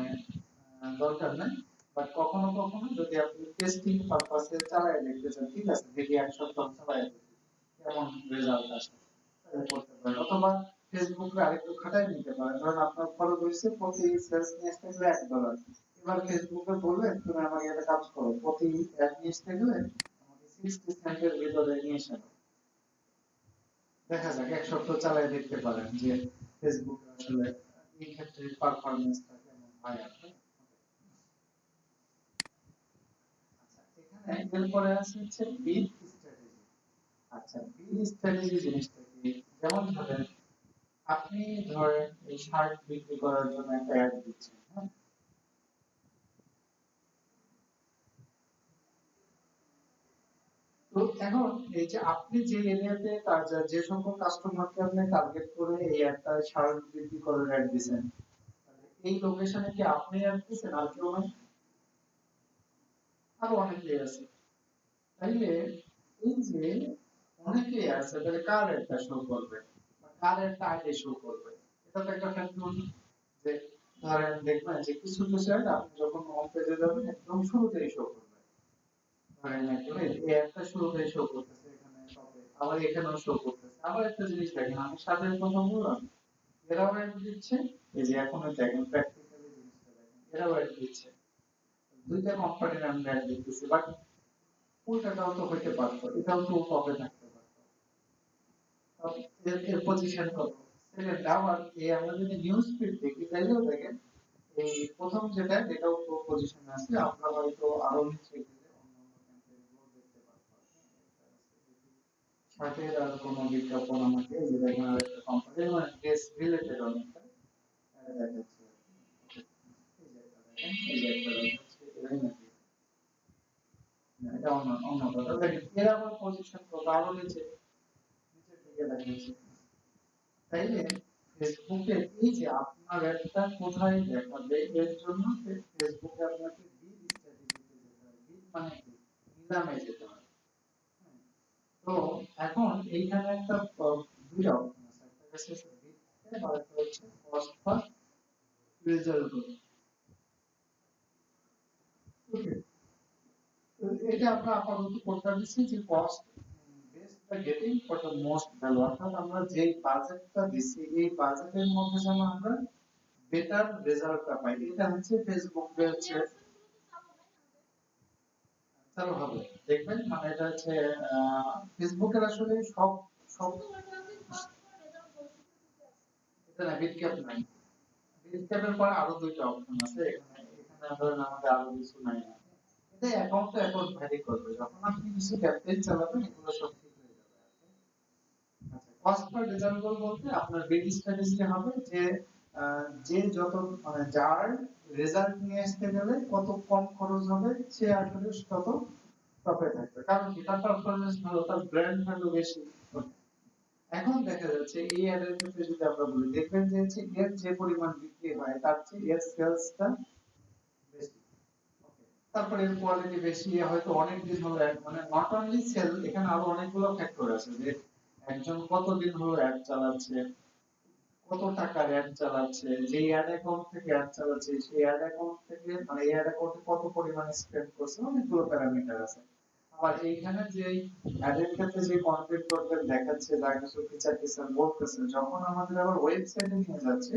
দরকার নাই। বাট কখনো কখনো যদি আপনি টেস্টিং পারপাসে চালায় দেখতে চান, ঠিক আছে দেখি 1 সপ্তাহ চালায় দেখি কেমন রেজাল্ট আসে, তাহলে করতে পারেন। অথবা ফেসবুকে আরেকটু খাটাই নিতে পারেন। ধরুন আপনার খরচ হয়েছে প্রতি সেলস নিয়ে আসতে গেলে $1। এবার ফেসবুকে বলবেন তুমি আমাকে একটা কাজ করো, প্রতি অ্যাড নিয়ে আসতে গেলে আমাকে 60 সেন্টের ভিতরে নিয়ে এসে দাও। দেখা যাক 1 সপ্তাহ চালায় দেখতে পারেন যে ফেসবুকে আসলে এই ক্ষেত্রে পারফরম্যান্সটা কেমন হয় আপনার। আচ্ছা, এখানে এরপরে আছে হচ্ছে বিড স্ট্র্যাটেজি। আচ্ছা, বিড স্ট্র্যাটেজি জিনিসটা কি? যেমন ধরেন আপনি ধরেন এই শার্ট বিক্রি করার জন্য একটা অ্যাড দিচ্ছেন, হ্যাঁ? তো এখন এই যে আপনি যে এরিয়াতে যে সকল কাস্টমারকে আপনি টার্গেট করে এই একটা শার্ট বিক্রি করার অ্যাড দিচ্ছেন, এই লোকেশনে কি আপনি অ্যাড দিচ্ছেন আর কেউ নাই? আরো অনেকেই আছে। তাইলে এই যে অনেকেই আছে, তাহলে কার একটা শো করবে বা কার একটা আইডি শো করবে, এটা তো একটা ফ্যাক্টর। যে ধরেন দেখবেন যে কিছু কিছু ad আপনি যখন হোম পেজে যাবেন একদম শুরুতেই শো করবে। ধরেন একদম এই একটা শুরুতেই শো করতেছে এখানে টপে, আবার এখানেও শো করতেছে। আবার একটা জিনিস দেখেন, আমি সাথে কথা বললাম, এরাও অ্যাড দিচ্ছে। এই যে এখন দেখেন প্র্যাকটিক্যালি জিনিসটা দেখেন, এরাও অ্যাড দিচ্ছে। দুইটা কোম্পানির আমি অ্যাড দেখতেছি, বাট উল্টাটাও তো হইতে পারতো, এটাও তো টপে থাকতে পারতো। এর পজিশন কত, সেকেন্ড। আবার এই আমরা যদি নিউজ ফিড দেখি তাইলেও দেখেন এই প্রথম যেটাও তো পজিশনে আছে। আমরা হয়তো আরো নিচে গেলে অন্য অন্য ক্যাম্পেইন গুলো দেখতে পারবো। সাথে আর কোনো বিজ্ঞাপন আমাকে এই যে দেখেন আরেকটা কোম্পানি মানে ড্রেস রিলেটেড অনেকটা দেখাচ্ছে। এই যে একটা দেখেন, এই যে একটা দেখাচ্ছে, এটাই নাকি না, এটা অন্য অন্য কথা দেখেন। এর আবার পজিশন কত, আরো নিচে নিচের দিকে দেখাচ্ছে। তাইলে ফেসবুকে এই যে আপনার একটা কোথায় দেখাবে, এর জন্য ফেসবুকে আপনাকে বিড স্ট্র্যাটেজিতে যেতে হবে। বিড মানে কি? নিলামে যেতে হবে। হুম। তো এখন এইখানে একটা দুইটা অপশন আছে, একটা হচ্ছে বিড আর একটা হচ্ছে কস্ট পার রেজাল্ট। ওকে, এটা আমরা আপাতত কোনটা দিচ্ছি যে কস্ট বেস্ট বা getting for the most value, অর্থাৎ আমরা যে বাজেটটা দিচ্ছি এই বাজেটের মধ্যে যেন আমরা বেটার রেজাল্টটা পাই, এটা হচ্ছে ফেসবুক হচ্ছে চালু হবে। দেখবেন মানে এটা হচ্ছে ফেসবুকের আসলে সব সব এটা না, বিটক্যাপ নাই। বিটক্যাপের পরে আরো দুইটা অপশন আছে, এখানে এখানে ধরেন আমাদের আরো কিছু নাই না। এটা অ্যাকাউন্ট টু অ্যাকাউন্ট ভ্যারি করবে, যখন আপনি কিছু ক্যাম্পেইন চালাবেন এগুলো সব ঠিক হয়ে যাবে। কস্ট পার রেজাল্ট বলতে আপনার বেড স্ট্র্যাটেজি হবে যে যে যত মানে যার রেজাল্ট নিয়ে আসতে গেলে কত কম খরচ হবে সে আসলে তত টপে থাকবে, কারণ কি তার পারফরমেন্স ভালো, তার ব্র্যান্ড ভ্যালু বেশি। এখন দেখা যাচ্ছে এই অ্যাডের ক্ষেত্রে যদি আমরা বলি, দেখবেন যে এর যে পরিমাণ বিক্রি হয় তার চেয়ে এর সেলসটা বেশি। তারপরে এর কোয়ালিটি বেশি, হয়তো অনেক দিন হলো মানে নট অনলি সেল, এখানে আরো অনেকগুলো ফ্যাক্টর আছে যে একজন কতদিন হলো অ্যাড চালাচ্ছে, কত টাকার অ্যাড চালাচ্ছে, যে অ্যাড অ্যাকাউন্ট থেকে অ্যাড চালাচ্ছে সেই অ্যাড অ্যাকাউন্ট থেকে মানে এই অ্যাড অ্যাকাউন্টে কত পরিমাণে স্পেন্ড করছে, অনেকগুলো প্যারামিটার আছে। আবার এইখানে যে অ্যাডের ক্ষেত্রে যে কন্টেন্ট কন্টেন্ট দেখাচ্ছে, যা কিছু ফিচার টিচার বলতেছে, যখন আমাদের আবার ওয়েবসাইটে নিয়ে যাচ্ছে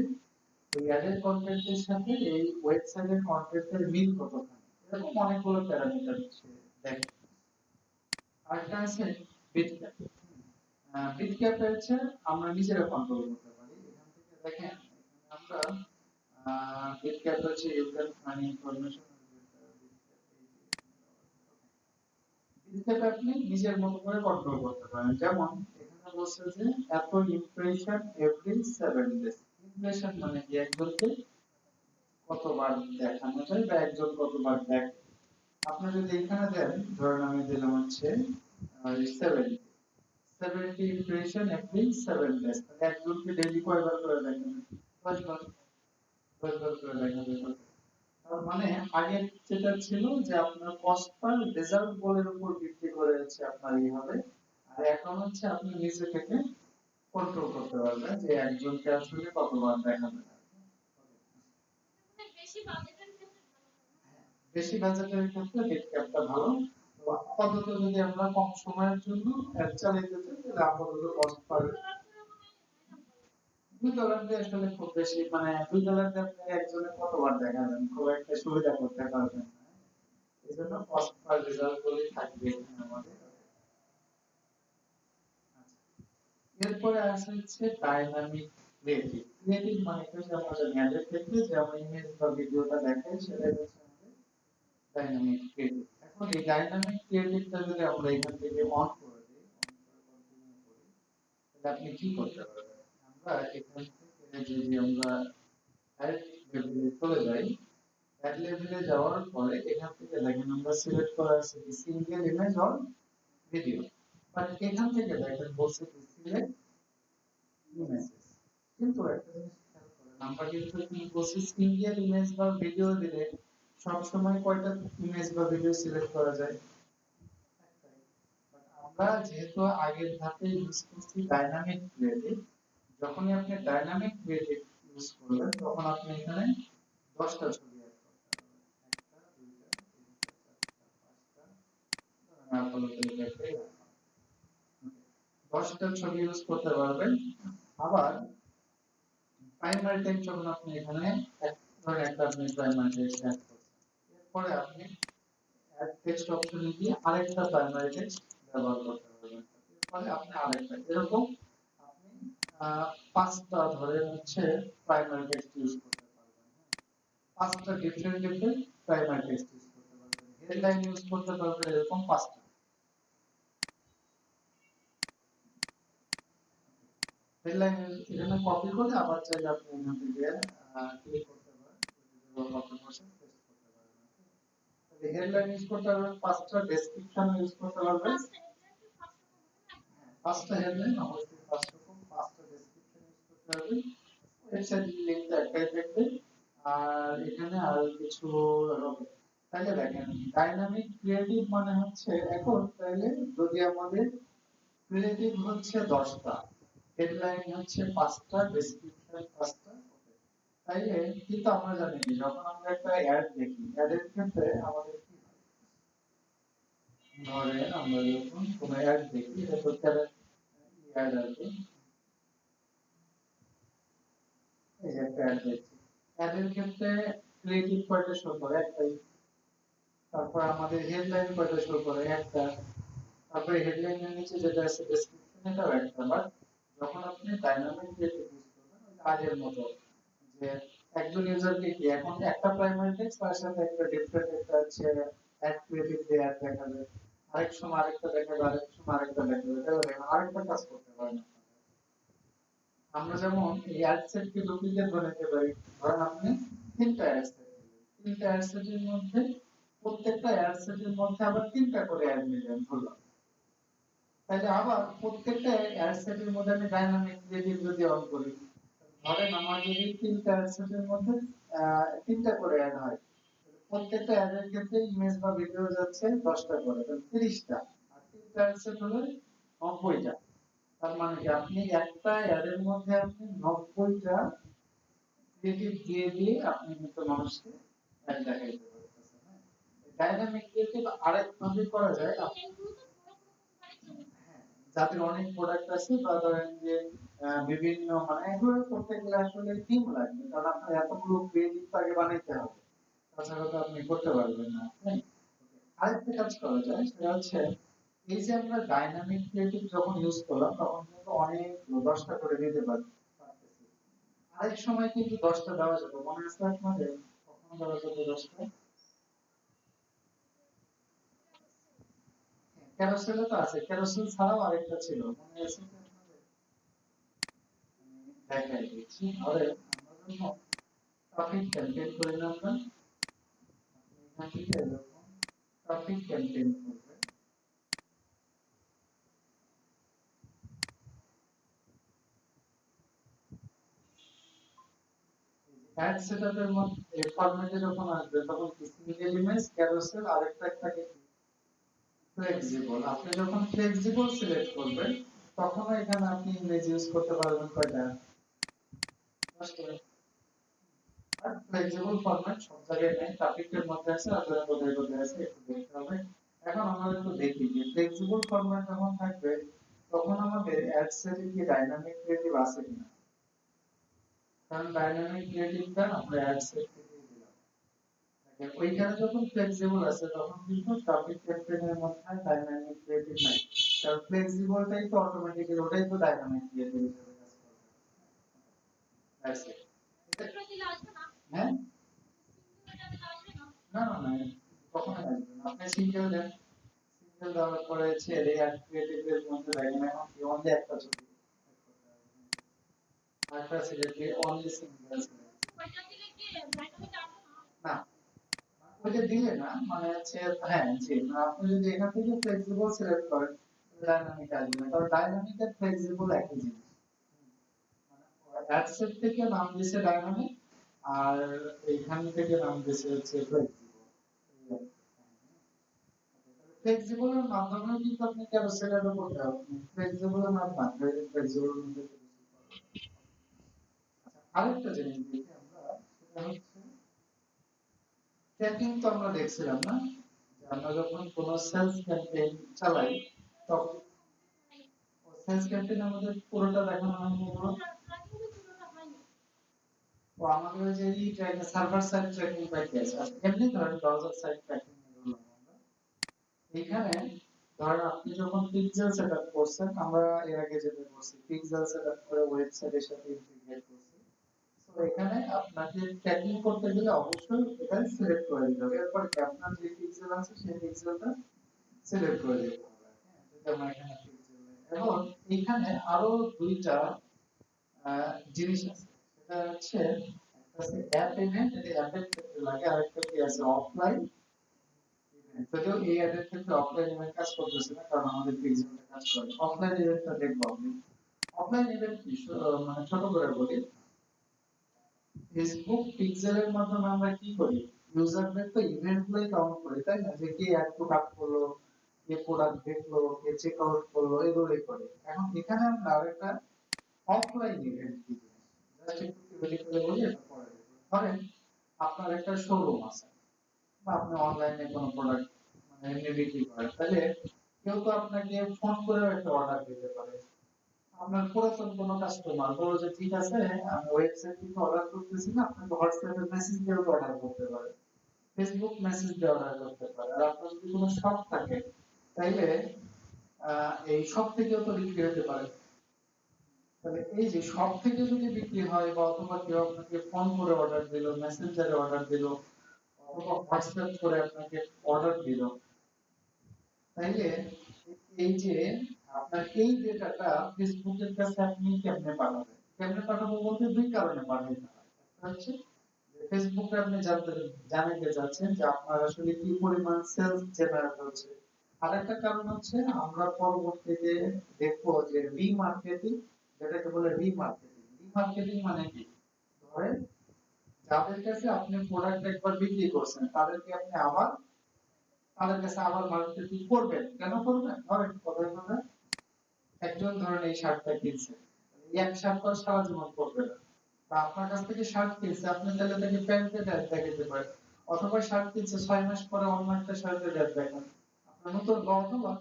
ওই অ্যাডের কন্টেন্টের সাথে এই ওয়েবসাইটের কন্টেন্টের মিল কতখানি, এরকম অনেকগুলো প্যারামিটার দেখে। আরেকটা আছে বিটক্যাপ। বিটক্যাপ হচ্ছে আমরা নিজেরা কন্ট্রোল করতে পারি। এখান থেকে দেখেন আমরা বিটক্যাপ হচ্ছে ইউ ক্যান ফাইন্ড ইনফরমেশন। বিটক্যাপ আপনি নিজের মতো করে কন্ট্রোল করতে পারেন। যেমন এখানে বলছে যে এত ইমপ্রেশন এভরি 7 ডেজ। ইমপ্রেশন মানে কি, একজনকে কতবার দেখানো যায় বা একজন কতবার দেখে। আপনি যদি এখানে দেন, ধরুন আমি দিলাম হচ্ছে 70 70 ইমপ্রেশন এভরি 7 ডেজ, তাহলে একজনকে ডেইলি কয়বার করে দেখানো? 10 বার, 10 বার করে দেখানো। তার মানে আগে যেটা ছিল যে আপনার কস্ট পার রেজাল্ট গোলের উপর ভিত্তি করে হচ্ছে আপনার এই হবে, আর এখন হচ্ছে আপনি নিজে থেকে কন্ট্রোল করতে পারবেন যে একজনকে আসলে কতবার দেখাবেন। বেশি বাজেটের ক্ষেত্রে হেডক্যাপটা ভালো। তো আপাতত যদি আমরা কম সময়ের জন্য অ্যাড চালাতে চাই তাহলে আপাতত কস্ট পার $2 দিয়ে আসলে খুব বেশি, মানে $2 দিয়ে আপনি একজনে কতবার দেখাবেন, খুব একটা সুবিধা করতে পারবেন না। এই জন্য কস্ট পার রেজাল্ট বলে থাকবে এখানে আমাদের। এরপরে আসে হচ্ছে ডাইনামিক ক্রিয়েটিভ। ক্রিয়েটিভ মানে হচ্ছে আমাদের ম্যাথের ক্ষেত্রে যে আমরা ইমেজ বা ভিডিওটা দেখাই সেটা হচ্ছে আমাদের ডাইনামিক ক্রিয়েটিভ। এখন এই ডাইনামিক ক্রিয়েটিভটা যদি আমরা এখান থেকে অন করে দিই, অন করে কন্টিনিউ করি, তাহলে আপনি কি করতে পারবেন? আমরা এখান থেকে যদি আমরা অ্যাড লেভেলে চলে যাই, অ্যাড লেভেলে যাওয়ার পরে এখান থেকে দেখেন আমরা সিলেক্ট করা আছে single image or video, but এখান থেকে দেখেন বলছে সিলেক্ট ইমেজেস। কিন্তু একটা জিনিস খেয়াল করেন, আমরা কিন্তু এখানে বলছি সিঙ্গেল ইমেজ বা ভিডিও দিলে সব সময় কয়টা ইমেজ বা ভিডিও সিলেক্ট করা যায়? একটাই। বাট আমরা যেহেতু আগের ধাপে ইউজ করছি ডাইনামিক ক্রিয়েটিভ, যখনই আপনি ডাইনামিক ক্রিয়েটিভ ইউজ করবেন তখন আপনি এখানে 10টা ছবি অ্যাড করতে পারবেন। একটা, দুইটা, তিনটা, চারটা, পাঁচটা, ধরেন আপাতত এটাই রাখলাম। 10টা ছবি ইউজ করতে পারবেন। আবার প্রাইমারি টেক্সট যখন আপনি এখানে ধরেন একটা আপনি প্রাইমারি টেক্সট অ্যাড করছেন, এরপরে আপনি অ্যাড টেক্সট অপশনে গিয়ে আরেকটা প্রাইমারি টেক্সট ব্যবহার করতে পারবেন। এরপরে আপনি আরেকটা এরকম আপনি পাঁচটা ধরে হচ্ছে প্রাইমারি টেক্সট ইউজ করতে পারবেন। পাঁচটা different different primary text use করতে পারবেন। হেডলাইন ইউজ করতে পারবেন এরকম পাঁচটা। হেডলাইন এখানে কপি করে আবার চাইলে আপনি এখান থেকে ক্লিক করতে পারেন, কপি করছেন পেস্ট করতে পারেন। তাহলে হেডলাইন ইউজ করতে পারবেন পাঁচটা, ডেসক্রিপশন ইউজ করতে পারবেন পাঁচটা, হেডলাইন অবশ্যই পাঁচ রকম, পাঁচটা ডেসক্রিপশন ইউজ করতে পারবেন। ওয়েবসাইটের লিংকটা একটাই থাকবে আর এখানে আর কিছু হবে। তাহলে দেখেন ডাইনামিক ক্রিয়েটিভ মানে হচ্ছে এখন তাহলে যদি আমাদের ক্রিয়েটিভ হচ্ছে 10টা, হেডলাইন হচ্ছে 5টা, ডেসক্রিপশন 5টা, তাইলে কিন্তু আমরা জানি যে যখন আমরা একটা অ্যাড দেখি অ্যাডের ক্ষেত্রে আমাদের কি হয়, ধরেন আমরা যখন কোনো অ্যাড দেখি এটা তো অ্যাড আছে, এই যে একটা অ্যাড দেখছি, অ্যাডের ক্ষেত্রে ক্রিয়েটিভ কয়টা শো করে? একটাই। তারপর আমাদের হেডলাইন কয়টা শো করে? একটা। তারপরে হেডলাইনের নিচে যেটা আছে ডেসক্রিপশন, এটাও একটা। বাট যখন আপনি ডাইনামিক ক্রিয়েটিভ ইউজ করবেন ওই আগের মতো যে একজন ইউজারকে কি এখন একটা প্রাইমারি টেক্সট তার সাথে একটা ডিফারেন্ট একটা হচ্ছে অ্যাড ক্রিয়েটিভ দিয়ে অ্যাড দেখাবে, আরেক সময় আরেকটা দেখাবে, আরেক সময় আরেকটা দেখাবে, তাহলে আরেকটা কাজ করতে পারেন। আমরা যেমন এই অ্যাড সেটকে ডুপ্লিকেট বানাতে পারি। ধরেন আপনি তিনটা অ্যাড সেট, তিনটা অ্যাড সেটের মধ্যে প্রত্যেকটা অ্যাড সেটের মধ্যে আবার তিনটা করে অ্যাড নিলেন ধরলাম, তাহলে আবার প্রত্যেকটা অ্যাড সেটের মধ্যে আমি ডাইনামিক রেডিয়েট যদি অন করি, ধরেন আমার যদি তিনটা অ্যাড সেটের মধ্যে তিনটা করে অ্যাড হয়, প্রত্যেকটা অ্যাডের ক্ষেত্রে ইমেজ বা ভিডিও যাচ্ছে 10টা করে, তাহলে 30টা, আর তিনটা অ্যাড সেট হলে 90টা। তার মানে কি আপনি একটা অ্যাডের মধ্যে আপনি 90টা ক্রিয়েটিভ দিয়ে দিয়ে আপনি কিন্তু মানুষকে অ্যাড দেখাইতে পারতেছেন। ডাইনামিক ক্রিয়েটিভ আরেক ভাবে করা যায়। হ্যাঁ, যাদের অনেক প্রোডাক্ট আছে বা ধরেন যে বিভিন্ন মানে এগুলো করতে গেলে আসলে টিম লাগবে, কারণ আপনার এতগুলো ক্রিয়েটিভ আগে বানাইতে হবে, তাছাড়া তো আপনি করতে পারবেন না। হ্যাঁ, আরেকটা কাজ করা যায় সেটা হচ্ছে এই যে আমরা ডাইনামিক ক্রিয়েটিভ যখন ইউজ করলাম তখন কিন্তু অনেক 10টা করে দিতে পারতেছি, আরেক সময় কিন্তু 10টা দেওয়া যেত, মনে আছে আপনাদের কখন দেওয়া যেত 10টা? ক্যারোসেল তো আছে, ক্যারোসেল ছাড়াও আরেকটা ছিল, মনে আছে কি আপনাদের? দেখাই দিচ্ছি। ধরে আমরা যখন টপিক ক্যাম্পেইন করি না আমরা, এখান থেকে এরকম টপিক ক্যাম্পেইন করবে, অ্যাড সেটআপের মধ্যে ফরম্যাটে যখন আসবে তখন সিঙ্গেল ইমেজ ক্যারোসেল আরেকটা থাকে ফ্লেক্সিবল। আপনি যখন ফ্লেক্সিবল সিলেক্ট করবেন তখন এখানে আপনি ইমেজ ইউজ করতে পারবেন কয়টা? 10টা। আর ফ্লেক্সিবল ফরম্যাট সব জায়গায় নেই, টপিকের মধ্যে আছে আর কোথায় কোথায় আছে একটু দেখতে হবে। এখন আমরা একটু দেখি যে ফ্লেক্সিবল ফরম্যাট যখন থাকবে তখন আমাদের অ্যাড সেটে কি ডাইনামিক ক্রিয়েটিভ আছে কিনা, কারণ ডাইনামিক ক্রিয়েটিভটা আমরা অ্যাড সেট থেকে দিলাম। ওইখানে যখন ফ্লেক্সিবল আছে তখন কিন্তু টপিক ক্যাম্পেইনের মধ্যে ডাইনামিক ক্রিয়েটিভ নাই, কারণ ফ্লেক্সিবলটাই তো অটোমেটিক্যালি ওটাই তো ডাইনামিক ক্রিয়েটিভ হিসেবে কাজ করবে। That's it. হ্যাঁ, না না না, কখনো আসবে না, আপনি সিঙ্গেল দেন, সিঙ্গেল দেওয়ার পরে ছেড়ে আর ক্রিয়েটিভ এর মধ্যে দেখেন এখন কি অনলি একটা ছবি, একটা সিলেক্ট অনলি সিঙ্গেল না, ওইটা দিলে না মানে হচ্ছে, হ্যাঁ জি, আপনি যদি এখান থেকে ফ্লেক্সিবল সিলেক্ট করেন ডাইনামিক আসবে না, কারণ ডাইনামিক আর ফ্লেক্সিবল একই জিনিস। অ্যাডসেট থেকে নাম দিয়েছে ডাইনামিক, আর এইখান থেকে নাম দিয়েছে হচ্ছে ফ্লেক্সিবল। ফ্লেক্সিবলের মাধ্যমে কিন্তু আপনি ক্যারোসেলেরও করতে হবে, ফ্লেক্সিবলের মাধ্যমে ফ্লেক্সিবল মধ্যে আরেকটা জিনিস দেখি আমরা, সেটা হচ্ছে ট্র্যাকিং। তো আমরা দেখছিলাম না যে আমরা যখন কোন সেলস ক্যাম্পেইন চালাই তখন সেলস ক্যাম্পেইন আমাদের পুরোটা দেখানো হয়নি এগুলো। তো আমাদের ওই যে এই ট্র্যাকিং সার্ভার সাইড ট্র্যাকিং বাকি আছে, আর এমনি ধরেন ব্রাউজার সাইড ট্র্যাকিং এগুলো আমরা এখানে ধরেন আপনি যখন পিক্সেল সেটআপ করছেন, আমরা এর আগে যেটা করছি পিক্সেল সেটআপ করে ওয়েবসাইটের সাথে ইন্টিগ্রেট করছি, তো এখানে আপনাকে ট্র্যাকিং করতে গেলে অবশ্যই এটা সিলেক্ট করে দিতে হবে, এরপর কি আপনার যে পিক্সেল আছে সেই পিক্সেলটা সিলেক্ট করে দিতে হবে। হ্যাঁ, যেটা আমার এখানে পিক্সেল। এখন এখানে আরো দুইটা জিনিস আছে, সেটা হচ্ছে একটা আছে অ্যাপ ইভেন্ট, এটা অ্যাপের ক্ষেত্রে লাগে, আর একটা কি আছে অফলাইন ইভেন্ট। যদিও এই অ্যাপের ক্ষেত্রে অফলাইন ইভেন্ট কাজ করতেছে না, কারণ আমাদের পিক্সেলটা কাজ করে। অফলাইন ইভেন্টটা দেখবো আমি। অফলাইন ইভেন্ট কি মানে ছোট করে বলি, ফেসবুক পিক্সেলের মাধ্যমে আমরা কি করি, ইউজারদের তো ইভেন্ট গুলোই কাউন্ট করি তাই না, যে কে অ্যাড টু কার্ট করলো, কে প্রোডাক্ট দেখলো, কে চেক আউট করলো, এগুলোই করি। এখন এখানে আমরা আরেকটা অফলাইন ইভেন্ট কি জিনিস, জাস্ট একটু থিওরি করে বলি, এটা পরে দেখবো। ধরেন আপনার একটা শোরুম আছে বা আপনি অনলাইনে কোনো প্রোডাক্ট মানে এমনি বিক্রি করেন, তাহলে কেউ তো আপনাকে ফোন করেও একটা অর্ডার দিতে পারে। আপনার পুরাতন কোনো কাস্টমার বলো যে ঠিক আছে আমি ওয়েবসাইট থেকে অর্ডার করতেছি না, আপনাকে হোয়াটসঅ্যাপে মেসেজ দিয়ে অর্ডার করতে পারে, ফেসবুক মেসেজ দিয়ে অর্ডার করতে পারে। আর আপনার যদি কোনো শপ থাকে তাইলে এই শপ থেকেও তো বিক্রি হতে পারে। তাহলে এই যে শপ থেকে যদি বিক্রি হয় বা অথবা কেউ আপনাকে ফোন করে অর্ডার দিল, মেসেঞ্জারে অর্ডার দিল, অথবা হোয়াটসঅ্যাপ করে আপনাকে অর্ডার দিল, তাইলে এই যে আপনার এই ডেটাটা ফেসবুকের কাছে আপনি কেমনে পাঠাবেন? কেমনে পাঠাবো বলতে দুই কারণে পাঠাইতে হয়। একটা হচ্ছে ফেসবুকে আপনি জানাতে যাচ্ছেন যে আপনার আসলে কি পরিমাণ সেলস জেনারেট হচ্ছে। আরেকটা কারণ হচ্ছে আমরা পরবর্তীতে দেখবো যে রিমার্কেটিং, যেটাকে বলে রিমার্কেটিং। রিমার্কেটিং মানে কি? ধরেন যাদের কাছে আপনি প্রোডাক্ট একবার বিক্রি করছেন তাদেরকে আপনি আবার তাদের কাছে আবার মার্কেটিং করবেন। কেন করবেন? ধরেন কথার কথা একজন ধরেন এই শার্টটা কিনছে, এই এক শার্ট তো আর সারা জীবন পরবে না। বা আপনার কাছ থেকে শার্ট কিনছে, আপনি তাহলে তাকে প্যান্টের অ্যাড দেখাতে পারেন। অথবা শার্ট কিনছে 6 মাস পরে অন্য একটা শার্টের অ্যাড দেখান। আপনার নতুন অথবা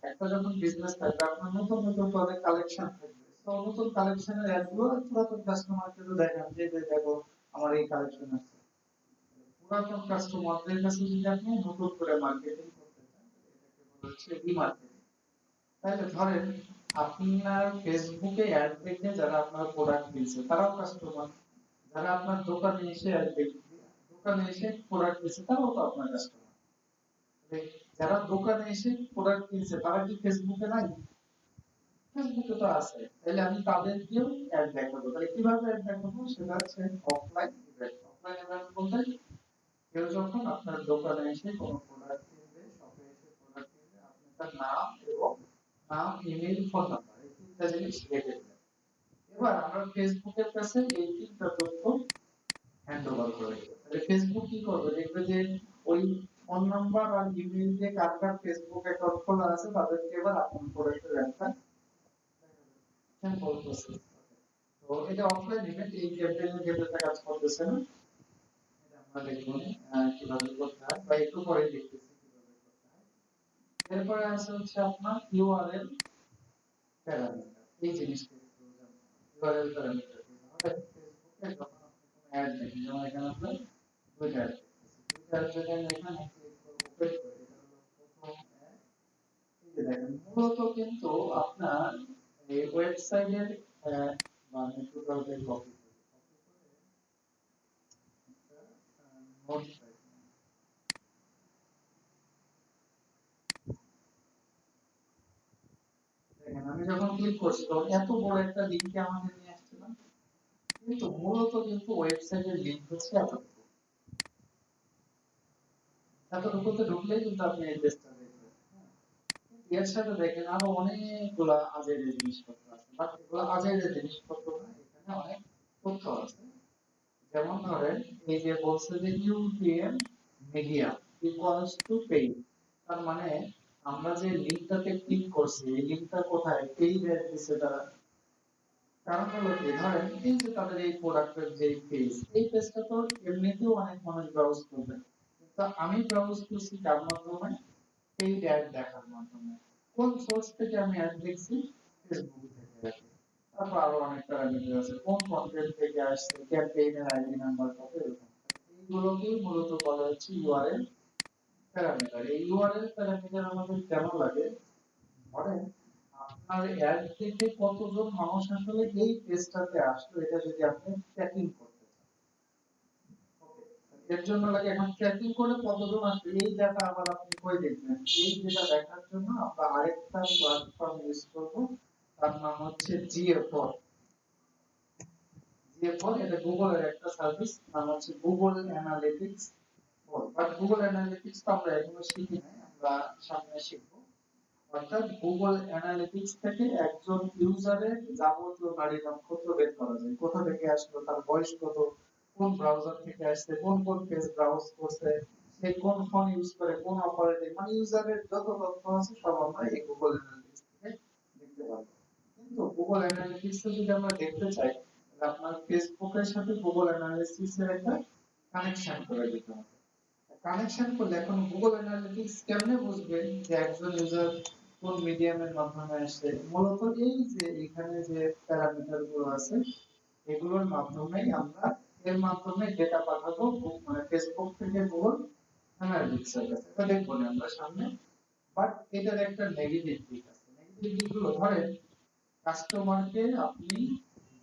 একটা যখন বিজনেস থাকবে আপনার নতুন নতুন পরে কালেকশন থাকবে, তো নতুন কালেকশনের অ্যাড গুলো পুরাতন কাস্টমারকে তো দেখান যে যে দেখো আমার এই কালেকশন আছে। পুরাতন কাস্টমারদের কাছে যদি আপনি নতুন করে মার্কেটিং করতে চান, এটাকে বলা হচ্ছে রিমার্কেটিং। তাহলে ধরেন আপনার ফেসবুকে অ্যাড দেখে যারা আপনার প্রোডাক্ট কিনছে তারাও কাস্টমার, যারা আপনার দোকানে এসে অ্যাড দেখে দোকানে এসে প্রোডাক্ট কিনছে তারাও তো আপনার কাস্টমার। যারা দোকানে এসে প্রোডাক্ট কিনছে তারা কি ফেসবুকে নাই? ফেসবুকে তো আছে। তাহলে আমি তাদেরকেও অ্যাড দেখাবো। তাহলে কিভাবে অ্যাড দেখাবো? সেটা হচ্ছে অফলাইন ইভেন্ট। অফলাইন ইভেন্ট বলতে কেউ যখন আপনার দোকানে এসে কোনো প্রোডাক্ট কিনবে, শপে এসে প্রোডাক্ট কিনবে, আপনি তার নাম এবং নাম, ইমেল, ফোন নাম্বার এই তিনটা জিনিস রেখে দেবেন। এবার আমরা ফেসবুকের কাছে এই তিনটা তথ্য হ্যান্ড ওভার করে দেব। তাহলে ফেসবুক কি করবে? দেখবে যে ওই ফোন নাম্বার আর ইমেল দিয়ে কার কার ফেসবুক অ্যাকাউন্ট খোলা আছে তাদেরকে এবার আপনার প্রোডাক্টের একটা সিম্পল প্রসেস। তো এটা অফলাইন ইভেন্ট, এই ক্যাম্পেইনের ক্ষেত্রে কাজ করতেছে না। এটা আমরা দেখুন কিভাবে করতে হয় বা একটু পরে দেখতেছি কিভাবে করতে হয়। এরপরে আছে হচ্ছে আপনার ইউআরএল প্যারামিটার। এই জিনিসটা একটু জানতে হবে। ইউআরএল প্যারামিটার কি? ধরেন ফেসবুকে যখন আপনি কোনো অ্যাড দেখেন, যেমন এখানে আমরা দুইটা অ্যাড দেখতেছি, দুইটা অ্যাড যদি আমি এখানে ক্লিক করে ওপেন করি, এটা হলো প্রথম অ্যাড। এই যে দেখেন মূলত কিন্তু আপনার এই ওয়েবসাইটের বা আমি একটু কাউকে কপি করি, কপি করে একটা নোট দেখেন আমি যখন ক্লিক করছি তখন এত বড় একটা লিংকে আমাকে নিয়ে আসছে না? কিন্তু মূলত কিন্তু ওয়েবসাইটের লিংক হচ্ছে এতটুকু। এতটুকুতে ঢুকলেই কিন্তু আপনি এই পেজটা দেখবেন। হ্যাঁ? এর সাথে দেখেন আরো অনেকগুলা আজেবাজে জিনিসপত্র আছে, বাট এগুলো আজেবাজে জিনিসপত্র না, এখানে অনেক তথ্য আছে। যেমন ধরেন এই যে বলছে যে UTM media equals to paid, তার মানে আমরা যে লিংকটাতে ক্লিক করছি এই লিংকটা কোথায়? পেইড অ্যাড দিছে তারা। কারণ হলো কি, ধরেন এই যে তাদের এই প্রোডাক্টের যে পেজ, এই পেজটা তো এমনিতেও অনেক মানুষ ব্রাউজ করবে, কিন্তু আমি ব্রাউজ করছি কার মাধ্যমে? পেইড অ্যাড দেখার মাধ্যমে। কোন সোর্স থেকে আমি অ্যাড দেখছি? ফেসবুক থেকে দেখি। তারপর আরো অনেক প্যারামিটার আছে, কোন কন্টেন্ট থেকে আসছে, ক্যাম্পেইনের আইডি নাম্বার কত, এরকম। এইগুলোকেই মূলত বলা হচ্ছে ইউআরএল প্যারামিটার। এই ইউআরএল প্যারামিটার আমাদের কেন লাগে? ধরেন আপনার অ্যাড দেখে কতজন মানুষ আসলে এই পেজটাতে আসলো এটা যদি আপনি ট্র্যাকিং করতে চান, ওকে, এর জন্য লাগে এখন ট্র্যাকিং করে কতজন আসলো এই ডাটা আবার আপনি কই দেখবেন? এই ডেটা দেখার জন্য আমরা আরেকটা প্ল্যাটফর্ম ইউজ করব, তার নাম হচ্ছে জিএফ4। জিএফ4 এটা গুগলের একটা সার্ভিস, নাম হচ্ছে Google analytics. But Google analytics তো আমরা এখনো শিখি নাই, আমরা সামনে শিখবো। অর্থাৎ গুগল অ্যানালিটিক্স থেকে একজন ইউজারের যাবতীয় নারী নক্ষত্র বের করা যায়, কোথা থেকে আসলো, তার বয়স কত, কোন ব্রাউজার থেকে আসছে, কোন কোন পেজ ব্রাউজ করছে, সে কোন ফোন ইউজ করে, কোন অপারেটিং, মানে ইউজারের যত তথ্য আছে সব আমরা এই গুগল অ্যানালিটিক্স থেকে দেখতে পারবো। কিন্তু গুগল অ্যানালিটিক্স যদি আমরা দেখতে চাই তাহলে আপনার ফেসবুকের সাথে গুগল অ্যানালিটিক্স এর একটা কানেকশন করে দিতে হবে। কানেকশন করলে এখন গুগল অ্যানালিটিক্স কেমনে বুঝবে যে একজন ইউজার কোন মিডিয়ামের মাধ্যমে আসছে? মূলত এই যে এখানে যে প্যারামিটার গুলো আছে এগুলোর মাধ্যমেই আমরা এর মাধ্যমে ডেটা পাঠাবো মানে ফেসবুক থেকে গুগল অ্যানালিটিক্স এর কাছে। এটা দেখবো না আমরা সামনে। বাট এটার একটা নেগেটিভ দিক আছে। নেগেটিভ দিকগুলো ধরেন কাস্টমারকে আপনি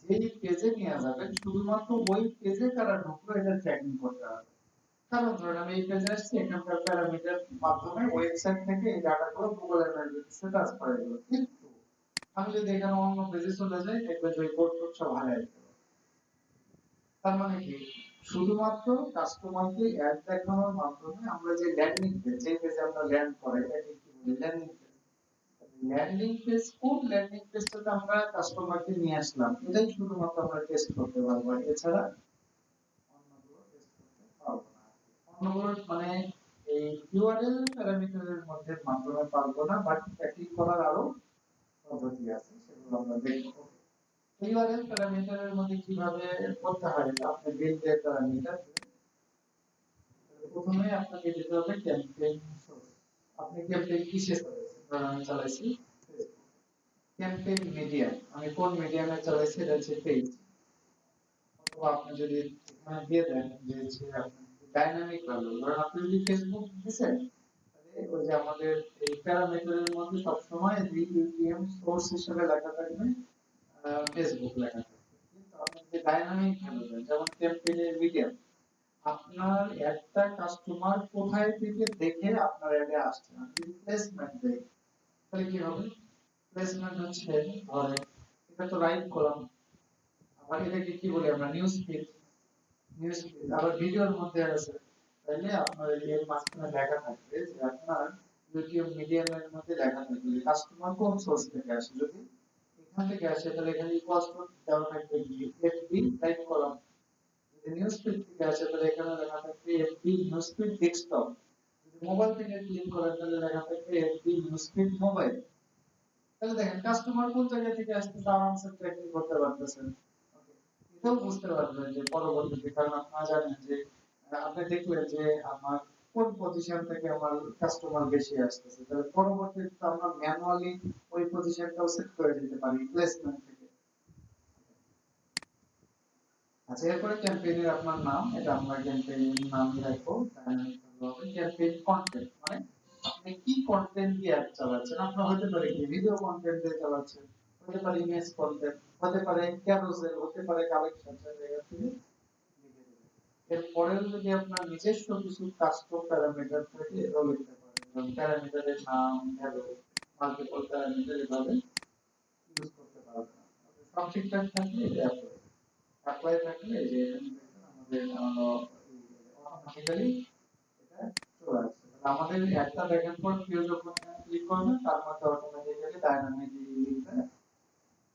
যেই পেজে নিয়ে যাবেন শুধুমাত্র ওই পেজে কারা ঢুকলো এটা ট্র্যাকিং করতে হবে। কারণ ধরেন আমি এই পেজে আসছি, এখানকার প্যারামিটার মাধ্যমে ওয়েবসাইট থেকে এই ডাটাগুলো গুগল অ্যানালিটিক্সে ট্রান্সফার হয়ে গেল। কিন্তু আমি যদি এখানে অন্য পেজে চলে যাই দেখবেন যে কোড টোড সব হারায় গেল। তার মানে কি শুধুমাত্র কাস্টমারকে অ্যাড দেখানোর মাধ্যমে আমরা যে ল্যান্ডিং পেজ, যে পেজে আমরা ল্যান্ড করে এটাকে কি বলি ল্যান্ডিং পেজ। ল্যান্ডিং পেজ কোন ল্যান্ডিং পেজটাতে আমরা কাস্টমারকে নিয়ে আসলাম এটাই শুধুমাত্র আমরা টেস্ট করতে পারবো, এছাড়া অন্যগুলো টেস্ট করতে পারবো না। অন্যগুলো মানে এই ইউআরএল প্যারামিটারের মধ্যে মাধ্যমে পারবো না, বাট ট্র্যাকিং করার আরো পদ্ধতি আছে, সেগুলো আমরা দেখব। ইউআরএল প্যারামিটারের মধ্যে কিভাবে করতে হয় আপনি বিল্ড এর প্যারামিটার প্রথমে আপনাকে যেতে হবে ক্যাম্পেইন সোর্স। আপনি ক্যাম্পেইন কিসে চালাচ্ছেন? ধরুন আমি চালাইছি ক্যাম্পেইন মিডিয়াম, আমি কোন মিডিয়ামে চালাইছি এটা হচ্ছে পেজ। অথবা আপনি যদি এখানে দিয়ে দেন যে হচ্ছে আপনি ডাইনামিক ভ্যালু, ধরুন আপনি যদি ফেসবুক দিয়েছেন তাহলে ওই যে আমাদের এই প্যারামিটারের মধ্যে সবসময় ইউটিএম সোর্স হিসেবে লেখা থাকবে ফেসবুক লেখা থাকবে। কিন্তু আপনি যদি ডাইনামিক ভ্যালু দেন যেমন ক্যাম্পেইনের মিডিয়াম, আপনার একটা কাস্টমার কোথায় থেকে দেখে আপনার অ্যাডে আসছে, আমি যদি প্লেসমেন্ট দেই তাহলে কি হবে? প্লেসমেন্ট হচ্ছে ধরেন এটা তো রাইট কলাম, আবার এটাকে কি বলি আমরা নিউজ ফিড। নিউজ ফিড আবার ভিডিওর মধ্যে আছে, তাহলে আপনার এর মাঝখানে লেখা থাকবে যে আপনার ইউটিউব মিডিয়ামের মধ্যে লেখা থাকবে যে কাস্টমার কোন সোর্স থেকে আসে। যদি এখান থেকে আসে তাহলে এখানে ইকুয়ালস টু দেওয়া থাকবে এফবি রাইট কলাম। যদি নিউজ ফিড থেকে আসে তাহলে এখানে লেখা থাকবে এফবি নিউজ ফিড ডেস্কটপ। যদি মোবাইল থেকে ক্লিক করেন তাহলে লেখা থাকবে এফবি নিউজ ফিড মোবাইল। তাহলে দেখেন কাস্টমার কোন জায়গা থেকে আসতেছে আরামসে ট্র্যাকিং করতে পারতেছেন। ওকে, এটাও বুঝতে পারবেন যে পরবর্তীতে, কারণ আপনারা জানেন যে আপনি দেখলেন যে আমার কোন পজিশন থেকে আমার কাস্টমার বেশি আসতেছে, তাহলে পরবর্তীতে আমরা ম্যানুয়ালি ওই পজিশনটাও সেট করে দিতে পারি প্লেসমেন্ট থেকে। আচ্ছা, এরপরে ক্যাম্পেইনের আপনার নাম, এটা আমরা ক্যাম্পেইন নামই রাখবো, ডাইনামিক হবে ক্যাম্পেইন কন্টেন্ট, মানে আপনি কি কন্টেন্ট দিয়ে অ্যাড চালাচ্ছেন। আপনার হতে পারে কি ভিডিও কন্টেন্ট দিয়ে চালাচ্ছেন, হতে পারে ইমেজ কন্টেন্ট, হতে পারে ক্যারোসেল, হতে পারে কালেকশন জায়গা থেকে লিখে দেবেন। এরপরেও যদি আপনার নিজস্ব কিছু কাস্টম প্যারামিটার থাকে এটাও লিখতে পারেন, যেমন প্যারামিটারের নাম, ভ্যালু, মাল্টিপল প্যারামিটার এভাবে ইউজ করতে পারবেন। সব ঠিকঠাক থাকলে এটা অ্যাপ্লাই থাকলে যে এখানে দেখবেন আমাদের অটোমেটিক্যালি এটা চলে আসছে। তাহলে আমাদের একটা দেখার পর কেউ যখন ক্লিক করবে তার মধ্যে অটোমেটিক্যালি ডায়নামিক লিঙ্কটা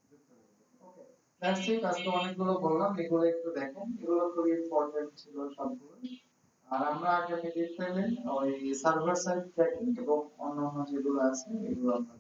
যুক্ত হয়ে যাবে। ওকে, দ্যাটস ইট। আজকে অনেকগুলো বললাম, এগুলো একটু দেখেন, এগুলো খুবই ইম্পর্টেন্ট ছিল সবগুলো। আর আমরা আগামী দিনে ওই সার্ভার সাইড ট্র্যাকিং এবং অন্যান্য যেগুলো আছে এগুলো আমরা